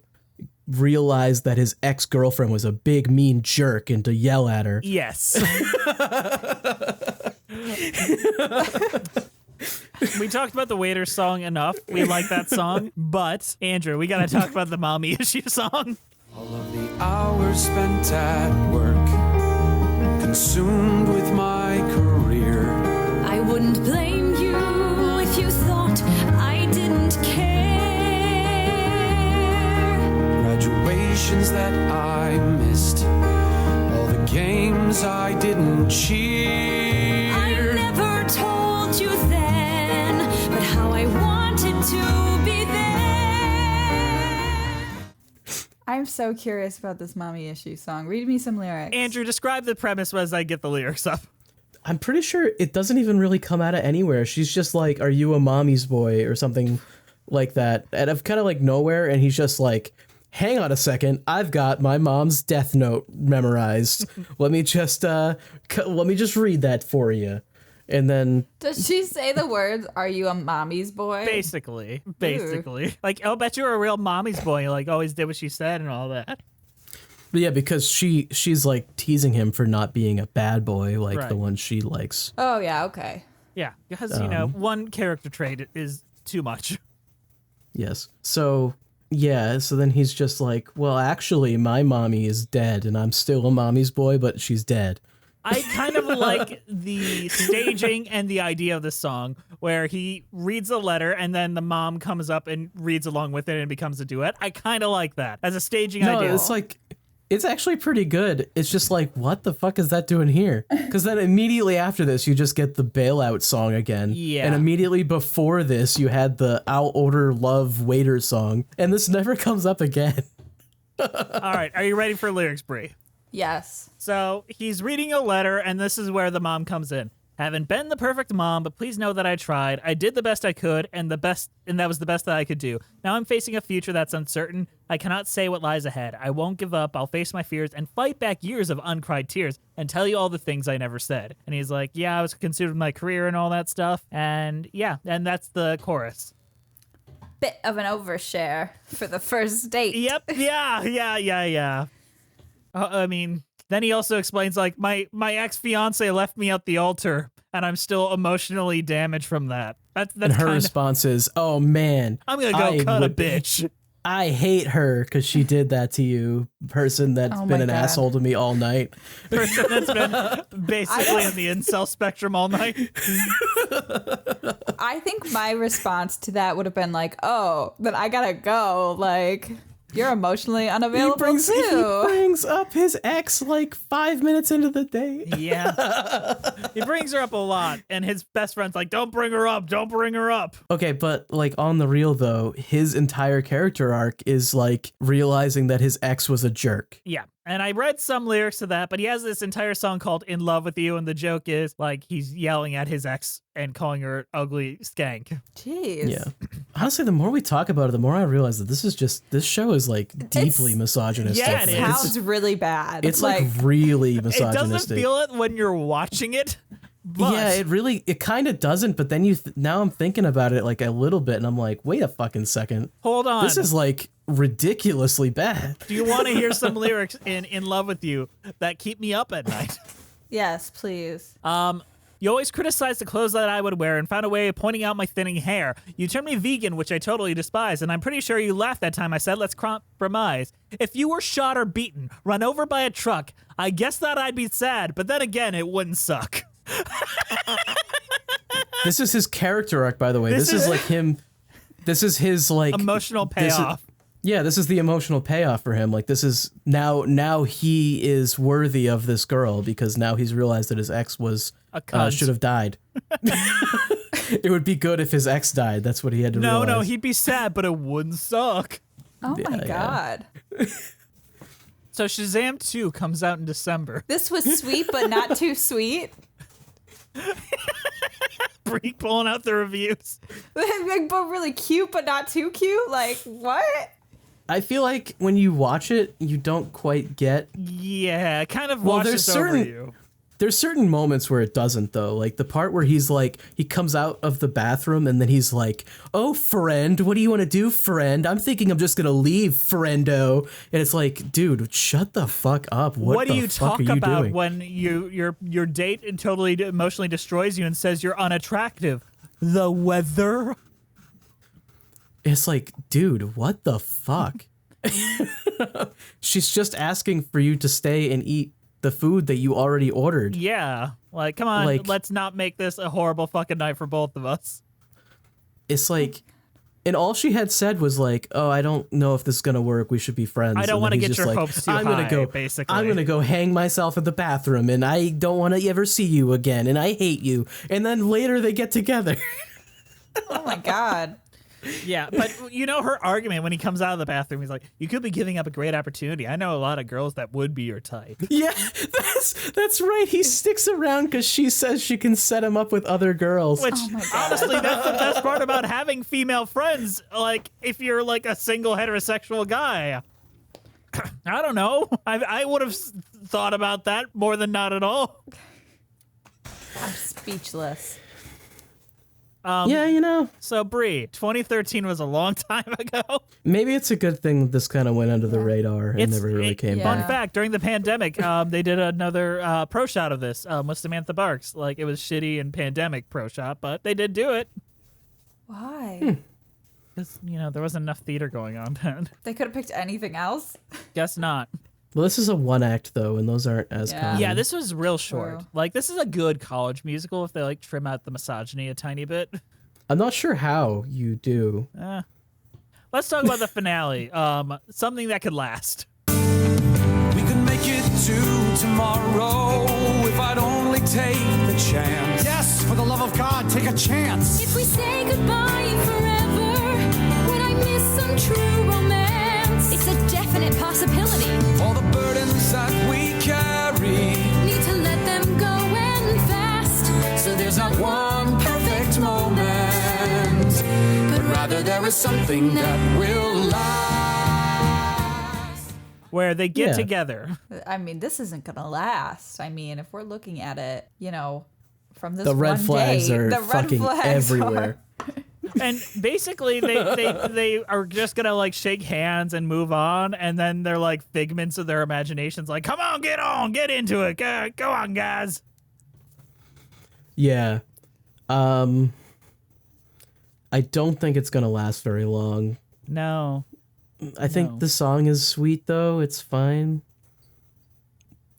Speaker 2: realize that his ex-girlfriend was a big mean jerk and to yell at her.
Speaker 1: Yes. We talked about the Waiter song enough. We like that song. But, Andrew, we got to talk about the Mommy Issue song.
Speaker 5: All of the hours spent at work, consumed with my career.
Speaker 4: I wouldn't blame you if you thought I didn't care.
Speaker 5: Graduations that I missed, all the games I didn't cheer.
Speaker 4: I never told you then, but how I wanted to be there.
Speaker 3: I'm so curious about this mommy issue song. Read me some lyrics.
Speaker 1: Andrew, describe the premise as I get the lyrics up.
Speaker 2: I'm pretty sure it doesn't even really come out of anywhere. She's just like, "Are you a mommy's boy?" or something like that, out of kind of like nowhere, and he's just like, "Hang on a second, I've got my mom's death note memorized. let me just read that for you." And then
Speaker 3: Does she say the words, "Are you a mommy's boy"?
Speaker 1: Basically. Like, I'll bet you're a real mommy's boy. Like, always did what she said and all that.
Speaker 2: But yeah, because she's like teasing him for not being a bad boy like
Speaker 1: Right.
Speaker 2: the one she likes.
Speaker 3: Oh, yeah, okay.
Speaker 1: Yeah, because, one character trait is too much.
Speaker 2: Yes. So yeah, so then he's just like, "Well, actually, my mommy is dead, and I'm still a mommy's boy, but she's dead."
Speaker 1: I kind of like the staging and the idea of the song where he reads a letter and then the mom comes up and reads along with it and it becomes a duet. I kind of like that as a staging
Speaker 2: No,
Speaker 1: idea.
Speaker 2: it's like, it's actually pretty good. It's just like, what the fuck is that doing here? Because then immediately after this, you just get the bailout song again.
Speaker 1: Yeah.
Speaker 2: And immediately before this, you had the I'll Order Love Waiter song. And this never comes up again.
Speaker 1: All right, are you ready for lyrics, Brie?
Speaker 3: Yes.
Speaker 1: So he's reading a letter, and this is where the mom comes in. Haven't been the perfect mom, but please know that I tried. I did the best I could, and that was the best that I could do. Now I'm facing a future that's uncertain. I cannot say what lies ahead. I won't give up. I'll face my fears and fight back years of uncried tears and tell you all the things I never said. And he's like, yeah, I was considering my career and all that stuff. And yeah, and that's the chorus.
Speaker 3: Bit of an overshare for the first date.
Speaker 1: Yep. Yeah. I mean, then he also explains, like, my ex-fiance left me at the altar, and I'm still emotionally damaged from that. That's
Speaker 2: And her response is, "Oh man,
Speaker 1: I'm gonna go cut a bitch."
Speaker 2: I hate her because she did that to you, person that's
Speaker 3: Oh
Speaker 2: been
Speaker 3: my
Speaker 2: an
Speaker 3: God.
Speaker 2: asshole to me all night."
Speaker 1: Person that's been basically in the incel spectrum all night.
Speaker 3: I think my response to that would have been like, "Oh, then I gotta go. Like, you're emotionally unavailable
Speaker 2: He
Speaker 3: too."
Speaker 2: brings up his ex like 5 minutes into the date.
Speaker 1: Yeah. He brings her up a lot, and his best friend's like, don't bring her up.
Speaker 2: Okay, but like on the real though, his entire character arc is like realizing that his ex was a jerk.
Speaker 1: Yeah. And I read some lyrics to that, but he has this entire song called In Love With You, and the joke is, like, he's yelling at his ex and calling her ugly skank.
Speaker 3: Jeez.
Speaker 2: Yeah. Honestly, the more we talk about it, the more I realize that this show is like deeply misogynistic.
Speaker 1: Yeah, it
Speaker 3: It
Speaker 1: is.
Speaker 3: sounds really bad.
Speaker 2: It's like really
Speaker 1: It doesn't
Speaker 2: misogynistic.
Speaker 1: feel it when you're watching it. But
Speaker 2: Yeah, it kind of doesn't, but then now I'm thinking about it like a little bit and I'm like, wait a fucking second.
Speaker 1: hold on.
Speaker 2: This is like ridiculously bad.
Speaker 1: Do you want to hear some lyrics in Love With You that keep me up at night?
Speaker 3: Yes, please.
Speaker 1: You always criticized the clothes that I would wear and found a way of pointing out my thinning hair. You turned me vegan, which I totally despise, and I'm pretty sure you laughed that time I said let's compromise. If you were shot or beaten, run over by a truck, I guess that I'd be sad, but then again, it wouldn't suck.
Speaker 2: This is his character arc, by the way.
Speaker 1: This
Speaker 2: This is
Speaker 1: is-
Speaker 2: like him. This is his like
Speaker 1: Emotional payoff.
Speaker 2: this is the emotional payoff for him. Like this is now he is worthy of this girl because now he's realized that his ex was
Speaker 1: A cunt.
Speaker 2: should have died. It would be good if his ex died. That's what he had to realize.
Speaker 1: No, he'd be sad, but it wouldn't suck.
Speaker 3: Oh my
Speaker 2: yeah.
Speaker 3: God.
Speaker 1: So Shazam 2 comes out in December.
Speaker 3: This was sweet, but not too sweet.
Speaker 1: Brie pulling out the reviews.
Speaker 3: Like, but really cute, but not too cute. Like, what?
Speaker 2: I feel like when you watch it, you don't quite get.
Speaker 1: Yeah, it kind of
Speaker 2: Well,
Speaker 1: washes
Speaker 2: there's
Speaker 1: over
Speaker 2: certain-
Speaker 1: you.
Speaker 2: There's certain moments where it doesn't though. Like the part where he's like, he comes out of the bathroom and then he's like, "Oh, friend, what do you want to do, friend? I'm thinking I'm just gonna leave, friendo." And it's like, dude, shut the fuck up. What
Speaker 1: do
Speaker 2: the
Speaker 1: you
Speaker 2: fuck
Speaker 1: talk
Speaker 2: are you
Speaker 1: about
Speaker 2: doing?
Speaker 1: when your date totally emotionally destroys you and says you're unattractive? The weather?
Speaker 2: It's like, dude, what the fuck? She's just asking for you to stay and eat the food that you already ordered.
Speaker 1: Yeah. Like, come on,
Speaker 2: Like-
Speaker 1: let's not make this a horrible fucking night for both of us.
Speaker 2: It's like, and all she had said was like, "Oh, I don't know if this is gonna work. We should be friends."
Speaker 1: I don't
Speaker 2: And
Speaker 1: wanna
Speaker 2: then he's
Speaker 1: get
Speaker 2: just
Speaker 1: your
Speaker 2: like,
Speaker 1: hopes too
Speaker 2: I'm gonna
Speaker 1: high,
Speaker 2: go,
Speaker 1: basically.
Speaker 2: I'm gonna go hang myself in the bathroom, and I don't want to ever see you again, and I hate you. And then later they get together.
Speaker 3: Oh my God.
Speaker 1: Yeah, but you know her argument when he comes out of the bathroom, he's like, "You could be giving up a great opportunity. I know a lot of girls that would be your type."
Speaker 2: Yeah, that's right. He sticks around because she says she can set him up with other girls.
Speaker 1: Which,
Speaker 3: Oh my God.
Speaker 1: honestly, that's the best part about having female friends. Like, if you're like a single heterosexual guy, I don't know. I would have thought about that more than not at all.
Speaker 3: I'm speechless.
Speaker 2: Yeah, you know,
Speaker 1: So, Brie, 2013 was a long time ago.
Speaker 2: maybe it's a good thing this kind of went under the radar and never really came
Speaker 3: yeah.
Speaker 2: back.
Speaker 1: Fun fact, during the pandemic, they did another pro shot of this with Samantha Barks. Like, it was shitty and pandemic pro shot, but they did do it.
Speaker 3: Why?
Speaker 1: Because, there wasn't enough theater going on then.
Speaker 3: They could have picked anything else.
Speaker 1: Guess not.
Speaker 2: Well, this is a one act though, and those aren't as
Speaker 3: Yeah.
Speaker 2: common.
Speaker 1: Yeah, this was real short.
Speaker 3: True.
Speaker 1: Like, this is a good college musical if they, like, trim out the misogyny a tiny bit.
Speaker 2: I'm not sure how you do.
Speaker 1: Let's talk about the finale. Something that could last.
Speaker 5: We could make it to tomorrow if I'd only take the chance.
Speaker 6: Yes, for the love of God, take a chance.
Speaker 4: If we say goodbye forever, would I miss some true romance? It's a definite possibility.
Speaker 5: All the burdens that we carry.
Speaker 4: Need to let them go and fast.
Speaker 5: So there's not one perfect moment, but rather there is something that will last.
Speaker 1: Where they get
Speaker 2: Yeah.
Speaker 1: together.
Speaker 3: I mean, this isn't gonna last. I mean, if we're looking at it, from this
Speaker 2: The red
Speaker 3: one
Speaker 2: flags
Speaker 3: day,
Speaker 2: are
Speaker 3: the red
Speaker 2: fucking
Speaker 3: flags
Speaker 2: everywhere.
Speaker 1: And basically, they are just gonna like shake hands and move on, and then they're like figments of their imaginations. Like, come on, get into it, go on, guys.
Speaker 2: Yeah. I don't think it's gonna last very long.
Speaker 1: No,
Speaker 2: I think the song is sweet though. It's fine.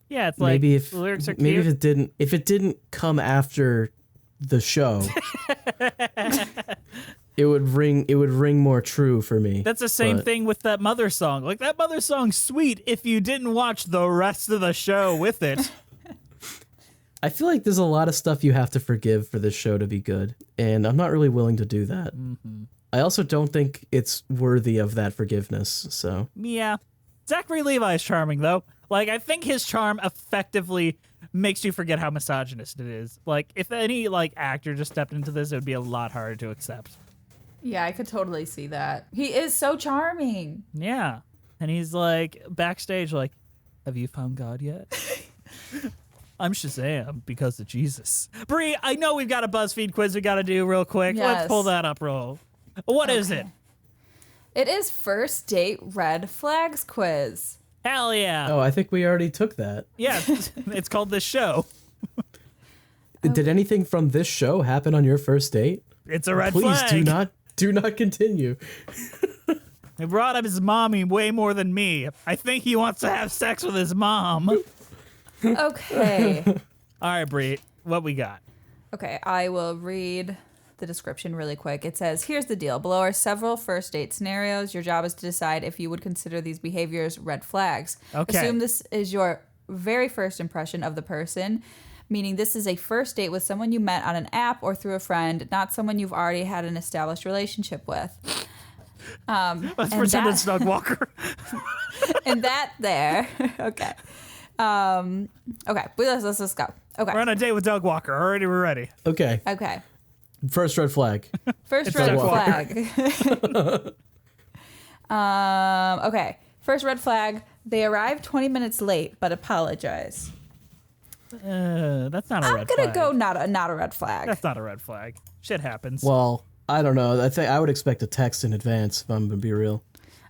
Speaker 1: yeah, it's like
Speaker 2: Maybe if
Speaker 1: the lyrics are
Speaker 2: maybe
Speaker 1: cute.
Speaker 2: if it didn't come after the show, it would ring more true for me.
Speaker 1: That's the same
Speaker 2: But-
Speaker 1: thing with that Mother song. Like, that Mother song's sweet if you didn't watch the rest of the show with it.
Speaker 2: I feel like there's a lot of stuff you have to forgive for this show to be good, and I'm not really willing to do that. I also don't think it's worthy of that forgiveness. So
Speaker 1: Yeah. Zachary Levi is charming, though. Like, I think his charm effectively makes you forget how misogynist it is. Like, if any, like, actor just stepped into this, it would be a lot harder to accept.
Speaker 3: Yeah, I could totally see that. He is so charming.
Speaker 1: Yeah. And he's, like, backstage, like, have you found God yet? I'm Shazam because of Jesus. Brie, I know we've got a BuzzFeed quiz we got to do real quick. Let's
Speaker 3: Yes.
Speaker 1: pull that up, roll. What is it?
Speaker 3: It is first date red flags quiz.
Speaker 1: Hell yeah.
Speaker 2: I think we already took that.
Speaker 1: Yeah, it's called The Show.
Speaker 2: Did anything from this show happen on your first date?
Speaker 1: It's a red
Speaker 2: Please
Speaker 1: flag.
Speaker 2: do not continue.
Speaker 1: He brought up his mommy way more than me. I think he wants to have sex with his mom.
Speaker 3: Okay.
Speaker 1: All right, Brie, what we got?
Speaker 3: Okay, I will read the description really quick. It says, here's the deal. Below are several first date scenarios. Your job is to decide if you would consider these behaviors red flags.
Speaker 1: Okay.
Speaker 3: Assume this is your very first impression of the person, meaning this is a first date with someone you met on an app or through a friend, not someone you've already had an established relationship with.
Speaker 1: Let's pretend it's Doug Walker.
Speaker 3: And that there. Okay. Okay, let's go.
Speaker 1: We're
Speaker 3: Okay.
Speaker 1: on a date with Doug Walker. Already, we're ready.
Speaker 2: Okay,
Speaker 3: Okay.
Speaker 2: first red flag.
Speaker 3: First
Speaker 1: It's
Speaker 3: red
Speaker 1: Doug
Speaker 3: flag. Okay. First red flag. They arrived 20 minutes late, but apologize.
Speaker 1: That's not a
Speaker 3: I'm
Speaker 1: red
Speaker 3: gonna
Speaker 1: flag.
Speaker 3: go not a red flag.
Speaker 1: That's not a red flag. Shit happens.
Speaker 2: Well, I don't know. I think I would expect a text in advance if I'm gonna be real.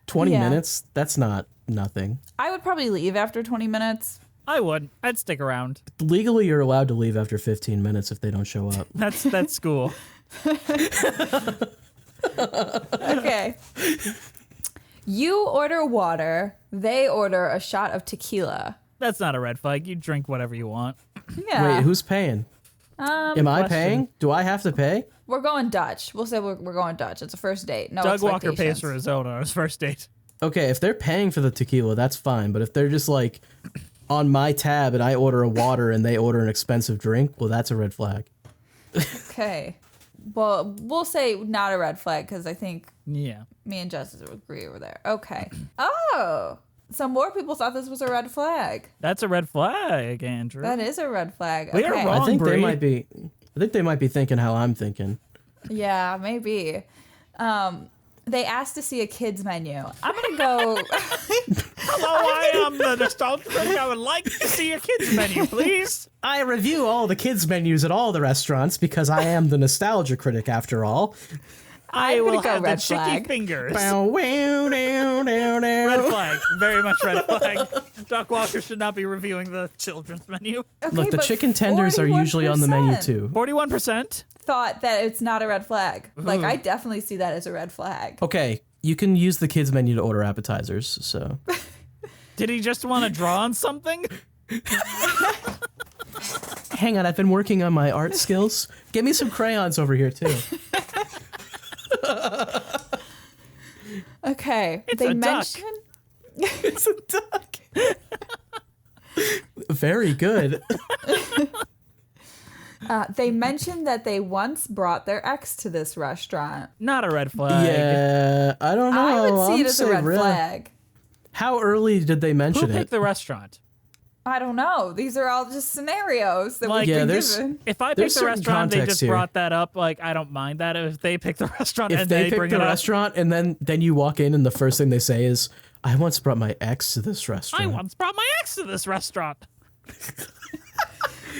Speaker 2: 20
Speaker 3: Yeah.
Speaker 2: minutes? That's not nothing.
Speaker 3: I would probably leave after 20 minutes.
Speaker 1: I would. I'd stick around.
Speaker 2: Legally, you're allowed to leave after 15 minutes if they don't show up.
Speaker 1: That's school.
Speaker 3: Okay. You order water. They order a shot of tequila.
Speaker 1: That's not a red flag. You drink whatever you want.
Speaker 3: Yeah.
Speaker 2: Wait, who's paying? Am I
Speaker 1: question.
Speaker 2: paying? Do I have to pay?
Speaker 3: We're going Dutch. We'll say we're going Dutch. It's a first date. No
Speaker 1: Doug Walker pays
Speaker 3: expectations.
Speaker 1: for his own on his first date.
Speaker 2: Okay, if they're paying for the tequila, that's fine. But if they're just like on my tab and I order a water and they order an expensive drink, well, that's a red flag.
Speaker 3: Okay. Well, we'll say not a red flag because I think
Speaker 1: Yeah.
Speaker 3: me and Jess would agree over there. Okay. Oh, so more people thought this was a red flag.
Speaker 1: That's a red flag, Andrew.
Speaker 3: That is a red flag.
Speaker 1: We are
Speaker 3: Okay.
Speaker 1: wrong.
Speaker 2: I think they
Speaker 1: Bree.
Speaker 2: might be. I think they might be thinking how I'm thinking.
Speaker 3: Yeah, maybe. They asked to see a kids menu. I'm gonna go.
Speaker 1: Hello, I am the nostalgia critic. I would like to see a kids menu, please.
Speaker 2: I review all the kids menus at all the restaurants because I am the nostalgia critic after all.
Speaker 1: I
Speaker 3: I'm gonna
Speaker 1: will
Speaker 3: go
Speaker 1: have the
Speaker 3: red
Speaker 1: chicky
Speaker 3: flag.
Speaker 1: fingers.
Speaker 2: Bow, wow, down, down, down.
Speaker 1: Red flag. Very much red flag. Doc Walker should not be reviewing the children's menu.
Speaker 3: Okay,
Speaker 2: Look, the
Speaker 3: but
Speaker 2: chicken tenders are usually on the menu
Speaker 3: 41%
Speaker 2: too.
Speaker 1: 41%.
Speaker 3: Thought that it's not a red flag. Like I definitely see that as a red flag.
Speaker 2: Okay, you can use the kids menu to order appetizers. So
Speaker 1: Did he just want to draw on something?
Speaker 2: hang on, I've been working on my art skills. Get me some crayons over here too.
Speaker 3: Okay,
Speaker 1: It's
Speaker 3: they
Speaker 1: a duck.
Speaker 3: mentioned.
Speaker 2: It's a duck. Very good.
Speaker 3: They mentioned that they once brought their ex to this restaurant.
Speaker 1: Not a red flag.
Speaker 2: Yeah, I don't know.
Speaker 3: I would see
Speaker 2: I'm
Speaker 3: it as a
Speaker 2: saying
Speaker 3: red flag.
Speaker 2: How early did they
Speaker 1: Who
Speaker 2: mention
Speaker 1: picked
Speaker 2: it?
Speaker 1: the restaurant?
Speaker 3: I don't know. These are all just scenarios that
Speaker 1: Like-
Speaker 3: we've
Speaker 2: Yeah,
Speaker 3: been
Speaker 2: there's-
Speaker 3: given.
Speaker 1: If I
Speaker 2: There's
Speaker 1: pick the
Speaker 2: certain
Speaker 1: restaurant, they
Speaker 2: context
Speaker 1: just
Speaker 2: here.
Speaker 1: brought that up. Like, I don't mind that if they pick the restaurant
Speaker 2: If
Speaker 1: and
Speaker 2: they
Speaker 1: bring
Speaker 2: pick
Speaker 1: it
Speaker 2: the
Speaker 1: up.
Speaker 2: restaurant and then you walk in and the first thing they say is, "I once brought my ex to this restaurant."
Speaker 1: I once brought my ex to this restaurant.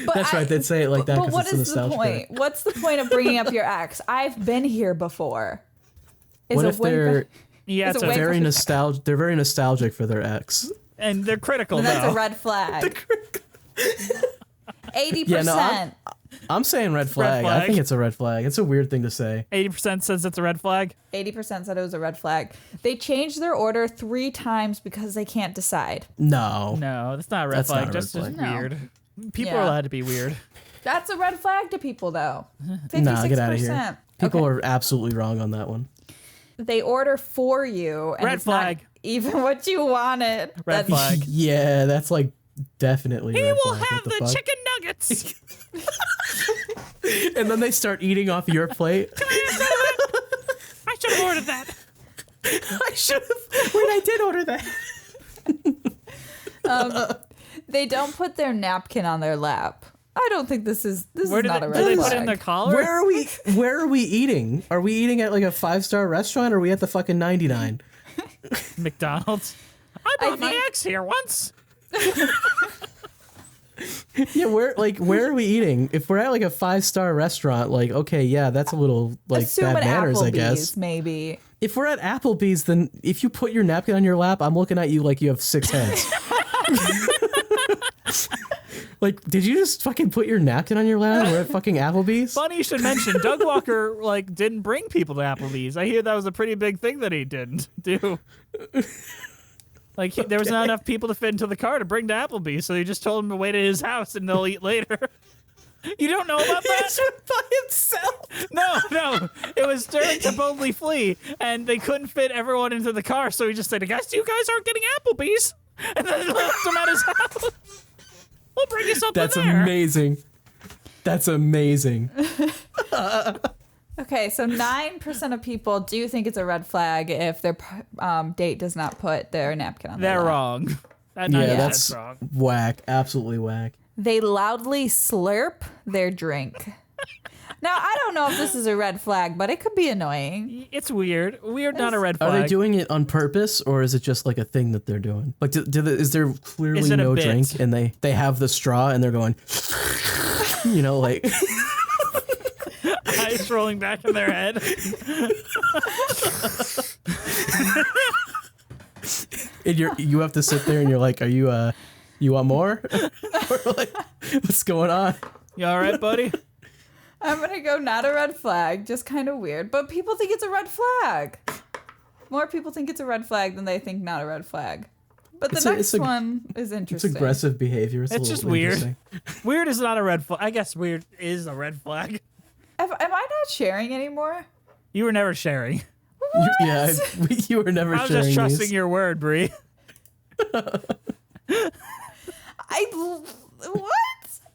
Speaker 3: But
Speaker 2: That's right. They'd say it like that
Speaker 3: But
Speaker 2: because
Speaker 3: what
Speaker 2: it's a
Speaker 3: is the
Speaker 2: nostalgia
Speaker 3: point?
Speaker 2: critic.
Speaker 3: What's the point of bringing up your ex? I've been here before. Is
Speaker 2: What
Speaker 3: a
Speaker 2: if
Speaker 3: way
Speaker 2: they're
Speaker 3: be-
Speaker 1: Yeah,
Speaker 3: It's
Speaker 1: it's
Speaker 3: a
Speaker 1: a
Speaker 3: way-
Speaker 2: very nostalgic? They're very nostalgic for their ex.
Speaker 1: and they're critical
Speaker 3: then that's
Speaker 1: though.
Speaker 3: a red flag. 80%.
Speaker 2: Yeah, no, I'm saying red flag. I
Speaker 1: flag.
Speaker 2: think it's a red flag. It's a weird thing to say.
Speaker 1: 80% says it's a red flag.
Speaker 3: 80% said it was a red flag. They changed their order 3 times because they can't decide.
Speaker 2: No.
Speaker 1: No, that's not a red
Speaker 2: That's
Speaker 1: flag.
Speaker 2: not a red
Speaker 1: Just
Speaker 2: flag.
Speaker 3: No.
Speaker 1: weird. People
Speaker 3: Yeah.
Speaker 1: are allowed to be weird.
Speaker 3: That's a red flag to people, though. 56%.
Speaker 2: Nah, get out of here. People
Speaker 3: Okay.
Speaker 2: are absolutely wrong on that one.
Speaker 3: They order for you, and
Speaker 1: Red
Speaker 3: it's not
Speaker 1: flag.
Speaker 3: even what you wanted.
Speaker 1: Red
Speaker 3: That's-
Speaker 1: flag.
Speaker 2: Yeah, that's like definitely.
Speaker 1: He
Speaker 2: red
Speaker 1: will
Speaker 2: flag.
Speaker 1: have
Speaker 2: What
Speaker 1: the
Speaker 2: fuck?
Speaker 1: chicken nuggets.
Speaker 2: And then they start eating off your plate.
Speaker 1: I should have ordered that.
Speaker 2: I should have. Wait, I did order that.
Speaker 3: They don't put their napkin on their lap. I don't think this is
Speaker 1: Where
Speaker 3: is
Speaker 1: do
Speaker 3: not
Speaker 1: they,
Speaker 3: a
Speaker 1: do
Speaker 3: red
Speaker 1: they
Speaker 3: flag.
Speaker 1: put it in their collar?
Speaker 2: Where are we eating? Are we eating at like a 5-star restaurant or are we at the fucking 99?
Speaker 1: McDonald's. I brought my
Speaker 3: think-
Speaker 1: ex here once.
Speaker 2: Yeah, where are we eating? If we're at like a 5-star restaurant, like okay, yeah, that's a little like
Speaker 3: Assume
Speaker 2: bad
Speaker 3: an
Speaker 2: manners, I
Speaker 3: Applebee's,
Speaker 2: guess.
Speaker 3: maybe.
Speaker 2: If we're at Applebee's, then if you put your napkin on your lap, I'm looking at you like you have 6 heads. Like, did you just fucking put your napkin on your lap? We're at fucking Applebee's.
Speaker 1: Funny you should mention, Doug Walker like didn't bring people to Applebee's. I hear that was a pretty big thing that he didn't do. Like there was not enough people to fit into the car to bring to Applebee's, so he just told him to wait at his house and they'll eat later. You don't know about that?
Speaker 2: He's by himself.
Speaker 1: No. It was during To Boldly Flee, and they couldn't fit everyone into the car, so he just said, "Guys, you guys aren't getting Applebee's," and then left him at his house. We'll bring you something
Speaker 2: That's
Speaker 1: there.
Speaker 2: amazing. That's amazing.
Speaker 3: Okay, so 9% of people do think it's a red flag if their date does not put their napkin on their
Speaker 1: They're
Speaker 3: lap.
Speaker 1: wrong. That
Speaker 2: Yeah,
Speaker 1: 90%
Speaker 2: that's
Speaker 1: wrong.
Speaker 2: whack. Absolutely whack.
Speaker 3: They loudly slurp their drink. Now, I don't know if this is a red flag, but it could be annoying.
Speaker 1: It's weird. Weird, not a red
Speaker 2: Are
Speaker 1: flag.
Speaker 2: they doing it on purpose, or is it just like a thing that they're doing? Like, is there clearly
Speaker 1: Is it a
Speaker 2: no
Speaker 1: bit?
Speaker 2: drink, and they have the straw, and they're going, you know, like,
Speaker 1: Eyes rolling back in their head.
Speaker 2: and you have to sit there, and you're like, are you you want more? Or like, what's going on?
Speaker 1: You all right, buddy?
Speaker 3: I'm going to go not a red flag, just kind of weird. But people think it's a red flag. More people think it's a red flag than they think not a red flag. But the next one is
Speaker 2: It's
Speaker 3: interesting.
Speaker 2: aggressive behavior. It's a
Speaker 1: It's
Speaker 2: little
Speaker 1: just weird.
Speaker 2: interesting.
Speaker 1: Weird is not a red flag. I guess weird is a red flag.
Speaker 3: Am I not sharing ananymore?
Speaker 1: You were never sharing.
Speaker 2: Yeah, you were never
Speaker 1: I was
Speaker 2: sharing
Speaker 1: just trusting
Speaker 2: these.
Speaker 1: your word, Bree.
Speaker 3: What?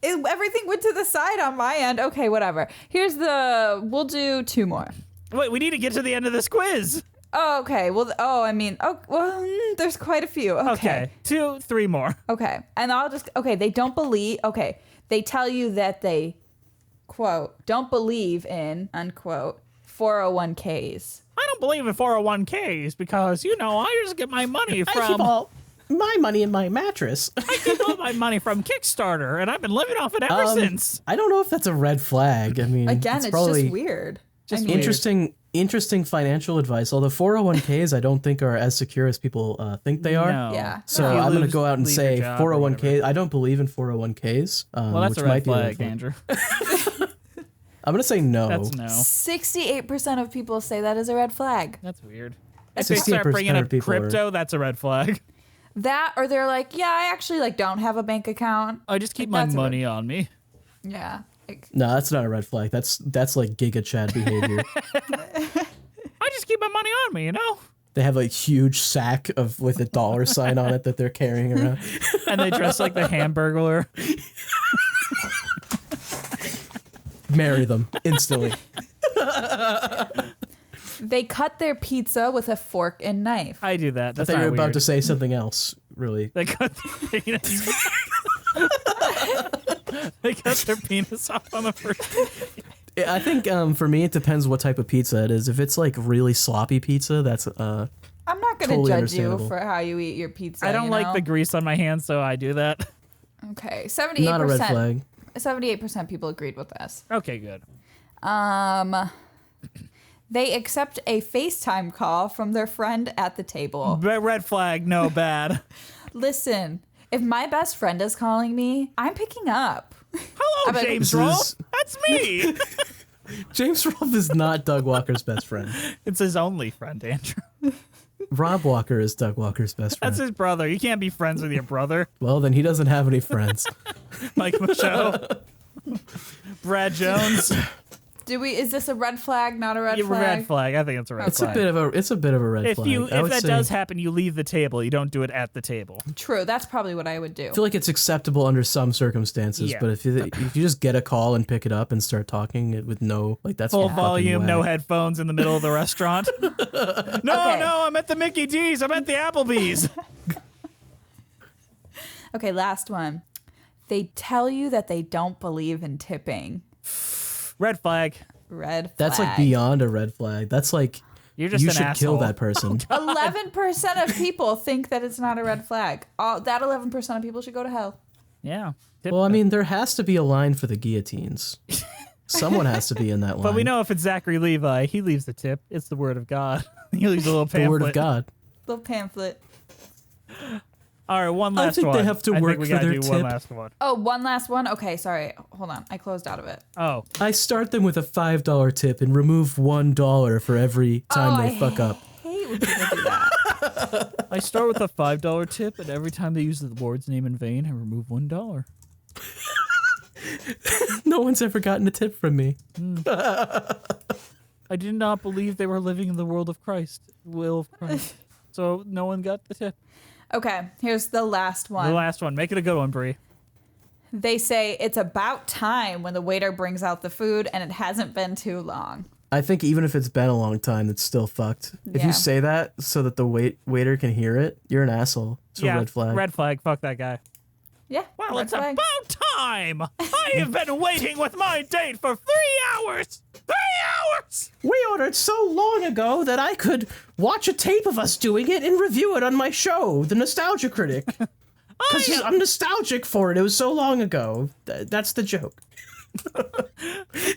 Speaker 3: Everything went to the side on my end. Okay, whatever. We'll do 2 more.
Speaker 1: Wait, we need to get to the end of this quiz.
Speaker 3: Oh, okay. Well, there's quite a few. Okay.
Speaker 1: 2, 3 more.
Speaker 3: Okay. And they don't believe, they tell you that they, quote, don't believe in, unquote, 401ks.
Speaker 1: I don't believe in 401ks because, I just get my money from...
Speaker 2: I keep all my money in my mattress.
Speaker 1: I get all my money from Kickstarter, and I've been living off it ever since.
Speaker 2: I don't know if that's a red flag. I mean,
Speaker 3: again, it's
Speaker 2: probably
Speaker 3: just weird.
Speaker 2: Interesting financial advice. Although 401ks, I don't think are as secure as people think they are.
Speaker 1: No.
Speaker 3: Yeah.
Speaker 2: So
Speaker 1: No.
Speaker 2: I'm going to go out and
Speaker 1: Leave
Speaker 2: say
Speaker 1: your job or
Speaker 2: 401ks. I don't believe in 401ks.
Speaker 1: Well, that's
Speaker 2: which
Speaker 1: a red
Speaker 2: might be
Speaker 1: flag, Andrew.
Speaker 2: I'm going to say no.
Speaker 1: That's no.
Speaker 3: 68% of people say that is a red flag.
Speaker 1: That's weird. If they start
Speaker 2: 68%
Speaker 1: bringing up
Speaker 2: of people
Speaker 1: crypto, that's a red flag.
Speaker 3: That, or they're like, yeah, I actually don't have a bank account.
Speaker 1: I just keep
Speaker 3: Like,
Speaker 1: my
Speaker 3: that's a
Speaker 1: money on me.
Speaker 3: Yeah.
Speaker 2: No, that's not a red flag. That's like Giga Chad behavior.
Speaker 1: I just keep my money on me,
Speaker 2: They have a huge sack with a dollar sign on it that they're carrying around.
Speaker 1: And they dress like the Hamburglar.
Speaker 2: Marry them instantly.
Speaker 3: They cut their pizza with a fork and knife.
Speaker 1: I do that.
Speaker 2: I
Speaker 1: That's
Speaker 2: thought
Speaker 1: not
Speaker 2: you were
Speaker 1: weird.
Speaker 2: about to say something else, really.
Speaker 1: They cut their penis. They cut their penis off on the first.
Speaker 2: I think for me, it depends what type of pizza it is. If it's like really sloppy pizza, that's
Speaker 3: I'm not going to
Speaker 2: totally
Speaker 3: judge you
Speaker 2: understandable.
Speaker 3: for how you eat your pizza.
Speaker 1: I don't like the grease on my hands, so I do that.
Speaker 3: Okay, 78%.
Speaker 2: not a red flag.
Speaker 3: 78% people agreed with this.
Speaker 1: Okay, good.
Speaker 3: They accept a FaceTime call from their friend at the table.
Speaker 1: Red flag, no bad.
Speaker 3: Listen, if my best friend is calling me, I'm picking up.
Speaker 1: Hello,
Speaker 3: bet
Speaker 1: James
Speaker 2: this
Speaker 1: Rolfe.
Speaker 2: is-
Speaker 1: That's me.
Speaker 2: James Rolfe is not Doug Walker's best friend.
Speaker 1: It's his only friend, Andrew.
Speaker 2: Rob Walker is Doug Walker's best friend.
Speaker 1: That's his brother. You can't be friends with your brother.
Speaker 2: Well, then he doesn't have any friends.
Speaker 1: Mike Michaud. Brad Jones.
Speaker 3: Is this a red flag, not a red
Speaker 1: Yeah,
Speaker 3: flag?
Speaker 1: red flag. I think it's a red
Speaker 2: It's a
Speaker 1: flag.
Speaker 2: bit of a red
Speaker 1: If
Speaker 2: flag. I
Speaker 1: if
Speaker 2: would
Speaker 1: that
Speaker 2: say-
Speaker 1: does happen, you leave the table. You don't do it at the table.
Speaker 3: True, that's probably what I would do.
Speaker 2: I feel like it's acceptable under some circumstances,
Speaker 1: Yeah.
Speaker 2: but if you just get a call and pick it up and start talking with no that's
Speaker 1: Full
Speaker 2: fucking
Speaker 1: volume, no
Speaker 2: whack.
Speaker 1: headphones in the middle of the restaurant. No, I'm at the Mickey D's. I'm at the Applebee's.
Speaker 3: Okay, last one. They tell you that they don't believe in tipping.
Speaker 1: Red flag.
Speaker 3: Red flag.
Speaker 2: That's like beyond a red flag. That's like
Speaker 1: You're just
Speaker 2: you
Speaker 1: an
Speaker 2: should kill
Speaker 1: asshole.
Speaker 2: that person.
Speaker 3: 11% of people think that it's not a red flag. That 11% of people should go to hell.
Speaker 1: Yeah.
Speaker 2: Well, I mean, there has to be a line for the guillotines. Someone has to be in that line.
Speaker 1: But we know if it's Zachary Levi, he leaves the tip. It's the word of God. He leaves a little
Speaker 2: the
Speaker 1: pamphlet.
Speaker 2: word of God.
Speaker 3: Little pamphlet.
Speaker 1: All right, one last
Speaker 2: think
Speaker 1: one.
Speaker 2: they have to
Speaker 1: I
Speaker 2: work
Speaker 1: think we
Speaker 2: for
Speaker 1: gotta
Speaker 2: their
Speaker 1: do one
Speaker 2: tip.
Speaker 1: last one.
Speaker 3: Oh, one last one? Okay, sorry. Hold on. I closed out of it.
Speaker 1: Oh,
Speaker 2: I start them with a $5 tip and remove $1 for every time they fuck up.
Speaker 3: I hate when people do that.
Speaker 1: I start with a $5 tip, and every time they use the Lord's name in vain, I remove $1.
Speaker 2: No one's ever gotten a tip from me.
Speaker 1: I did not believe they were living in the world of Christ, will of Christ. So no one got the tip.
Speaker 3: Okay, here's the last one.
Speaker 1: The last one. Make it a good one, Bree.
Speaker 3: They say it's about time when the waiter brings out the food and it hasn't been too long.
Speaker 2: I think even if it's been a long time, it's still fucked. If
Speaker 3: Yeah.
Speaker 2: you say that so that the waiter can hear it, you're an asshole. It's a red flag.
Speaker 1: Red flag. Fuck that guy.
Speaker 3: Yeah.
Speaker 1: Well,
Speaker 3: red
Speaker 1: it's
Speaker 3: flag.
Speaker 1: about time. I have been waiting with my date for 3 hours. 3 hours.
Speaker 2: We ordered so long ago that I could watch a tape of us doing it and review it on my show, The Nostalgia Critic. Because I'm nostalgic for it. It was so long ago. That's the joke.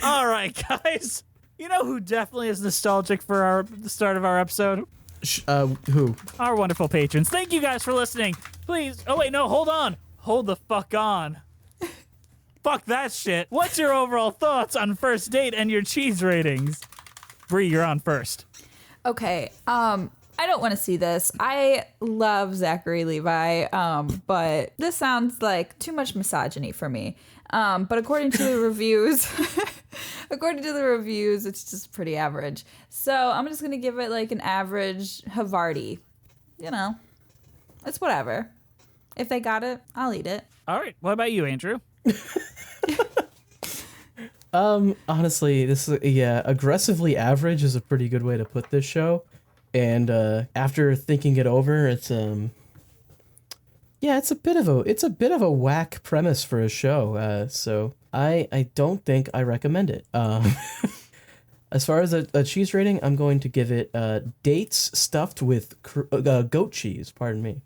Speaker 1: All right, guys. You know who definitely is nostalgic for the start of our episode?
Speaker 2: Who?
Speaker 1: Our wonderful patrons. Thank you guys for listening. Please. Oh, wait, no, hold on. Hold the fuck on. Fuck that shit. What's your overall thoughts on First Date and your cheese ratings? Bree, you're on first.
Speaker 3: Okay. I don't want to see this. I love Zachary Levi, but this sounds like too much misogyny for me. But according to the reviews, it's just pretty average. So I'm just gonna give it like an average Havarti. You know, it's whatever. If they got it, I'll eat it.
Speaker 1: All right. What about you, Andrew?
Speaker 2: Honestly, this is, aggressively average is a pretty good way to put this show. And after thinking it over, it's it's a bit of a whack premise for a show. So I don't think I recommend it. As far as a cheese rating, I'm going to give it dates stuffed with goat cheese. Pardon me.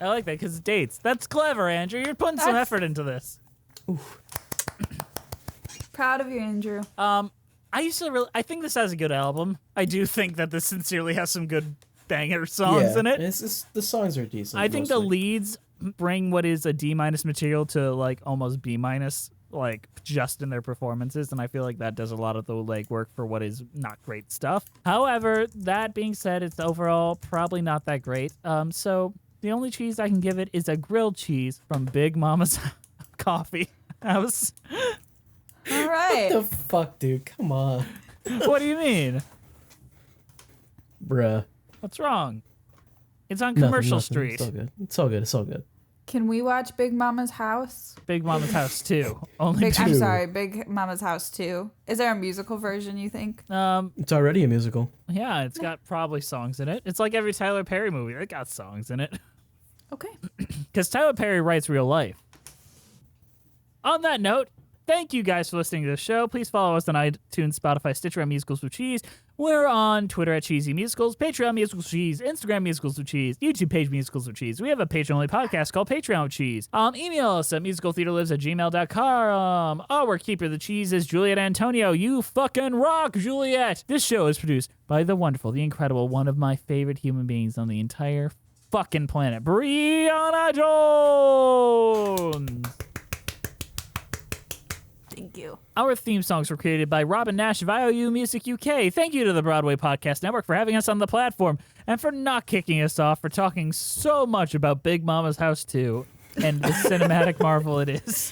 Speaker 1: I like that because dates. That's clever, Andrew. You're putting some effort into this.
Speaker 2: Oof.
Speaker 3: Proud of you, Andrew.
Speaker 1: I think this has a good album. I do think that this sincerely has some good banger songs in it.
Speaker 2: The songs are decent.
Speaker 1: I think the leads bring what is a D- material to like almost B-, like just in their performances, and I feel like that does a lot of the legwork for what is not great stuff. However, that being said, it's overall probably not that great. So the only cheese I can give it is a grilled cheese from Big Mama's Coffee House.
Speaker 3: All right.
Speaker 2: What the fuck, dude? Come on.
Speaker 1: What do you mean?
Speaker 2: Bruh.
Speaker 1: What's wrong? It's on Commercial
Speaker 2: Nothing.
Speaker 1: Street.
Speaker 2: It's all good.
Speaker 3: Can we watch Big Mama's House?
Speaker 1: Big Mama's House 2. Only 2.
Speaker 3: I'm sorry, Big Mama's House 2. Is there a musical version, you think?
Speaker 2: It's already a musical.
Speaker 1: Yeah, it's got probably songs in it. It's like every Tyler Perry movie. It got songs in it.
Speaker 3: Okay.
Speaker 1: Because Tyler Perry writes real life. On that note, thank you guys for listening to the show. Please follow us on iTunes, Spotify, Stitcher, and Musicals with Cheese. We're on Twitter at Cheesy Musicals, Patreon Musicals with Cheese, Instagram Musicals with Cheese, YouTube page Musicals with Cheese. We have a Patreon-only podcast called Patreon with Cheese. Email us at musicaltheaterlives@gmail.com. Our keeper of the cheese is Juliet Antonio. You fucking rock, Juliet! This show is produced by the wonderful, the incredible, one of my favorite human beings on the entire fucking planet, Brianna Jones!
Speaker 3: Thank you.
Speaker 1: Our theme songs were created by Robin Nash of IOU Music UK. Thank you to the Broadway Podcast Network for having us on the platform and for not kicking us off for talking so much about Big Mama's House 2 and the cinematic marvel it is.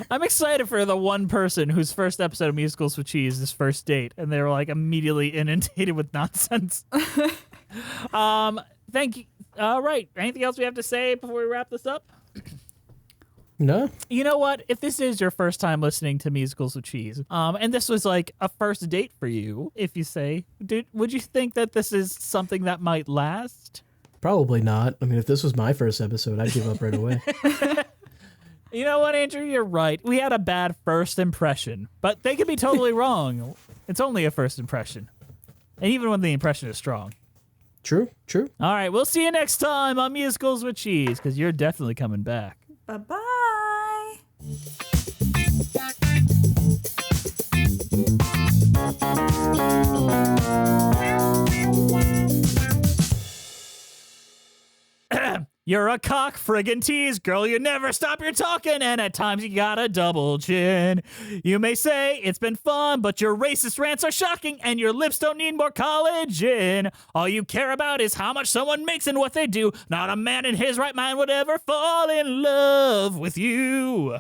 Speaker 1: I'm excited for the one person whose first episode of Musicals with Cheese is First Date, and they were like immediately inundated with nonsense. Thank you. All right. Anything else we have to say before we wrap this up?
Speaker 2: No.
Speaker 1: You know what? If this is your first time listening to Musicals with Cheese, and this was like a first date for you, if you say, would you think that this is something that might last?
Speaker 2: Probably not. I mean, if this was my first episode, I'd give up right away.
Speaker 1: You know what, Andrew? You're right. We had a bad first impression, but they could be totally wrong. It's only a first impression. And even when the impression is strong.
Speaker 2: True.
Speaker 1: All right, we'll see you next time on Musicals with Cheese, because you're definitely coming back.
Speaker 3: Bye-bye.
Speaker 1: You're a cock friggin' tease, girl. You never stop your talking, and at times you got a double chin. You may say it's been fun, but your racist rants are shocking, and your lips don't need more collagen. All you care about is how much someone makes and what they do. Not a man in his right mind would ever fall in love with you.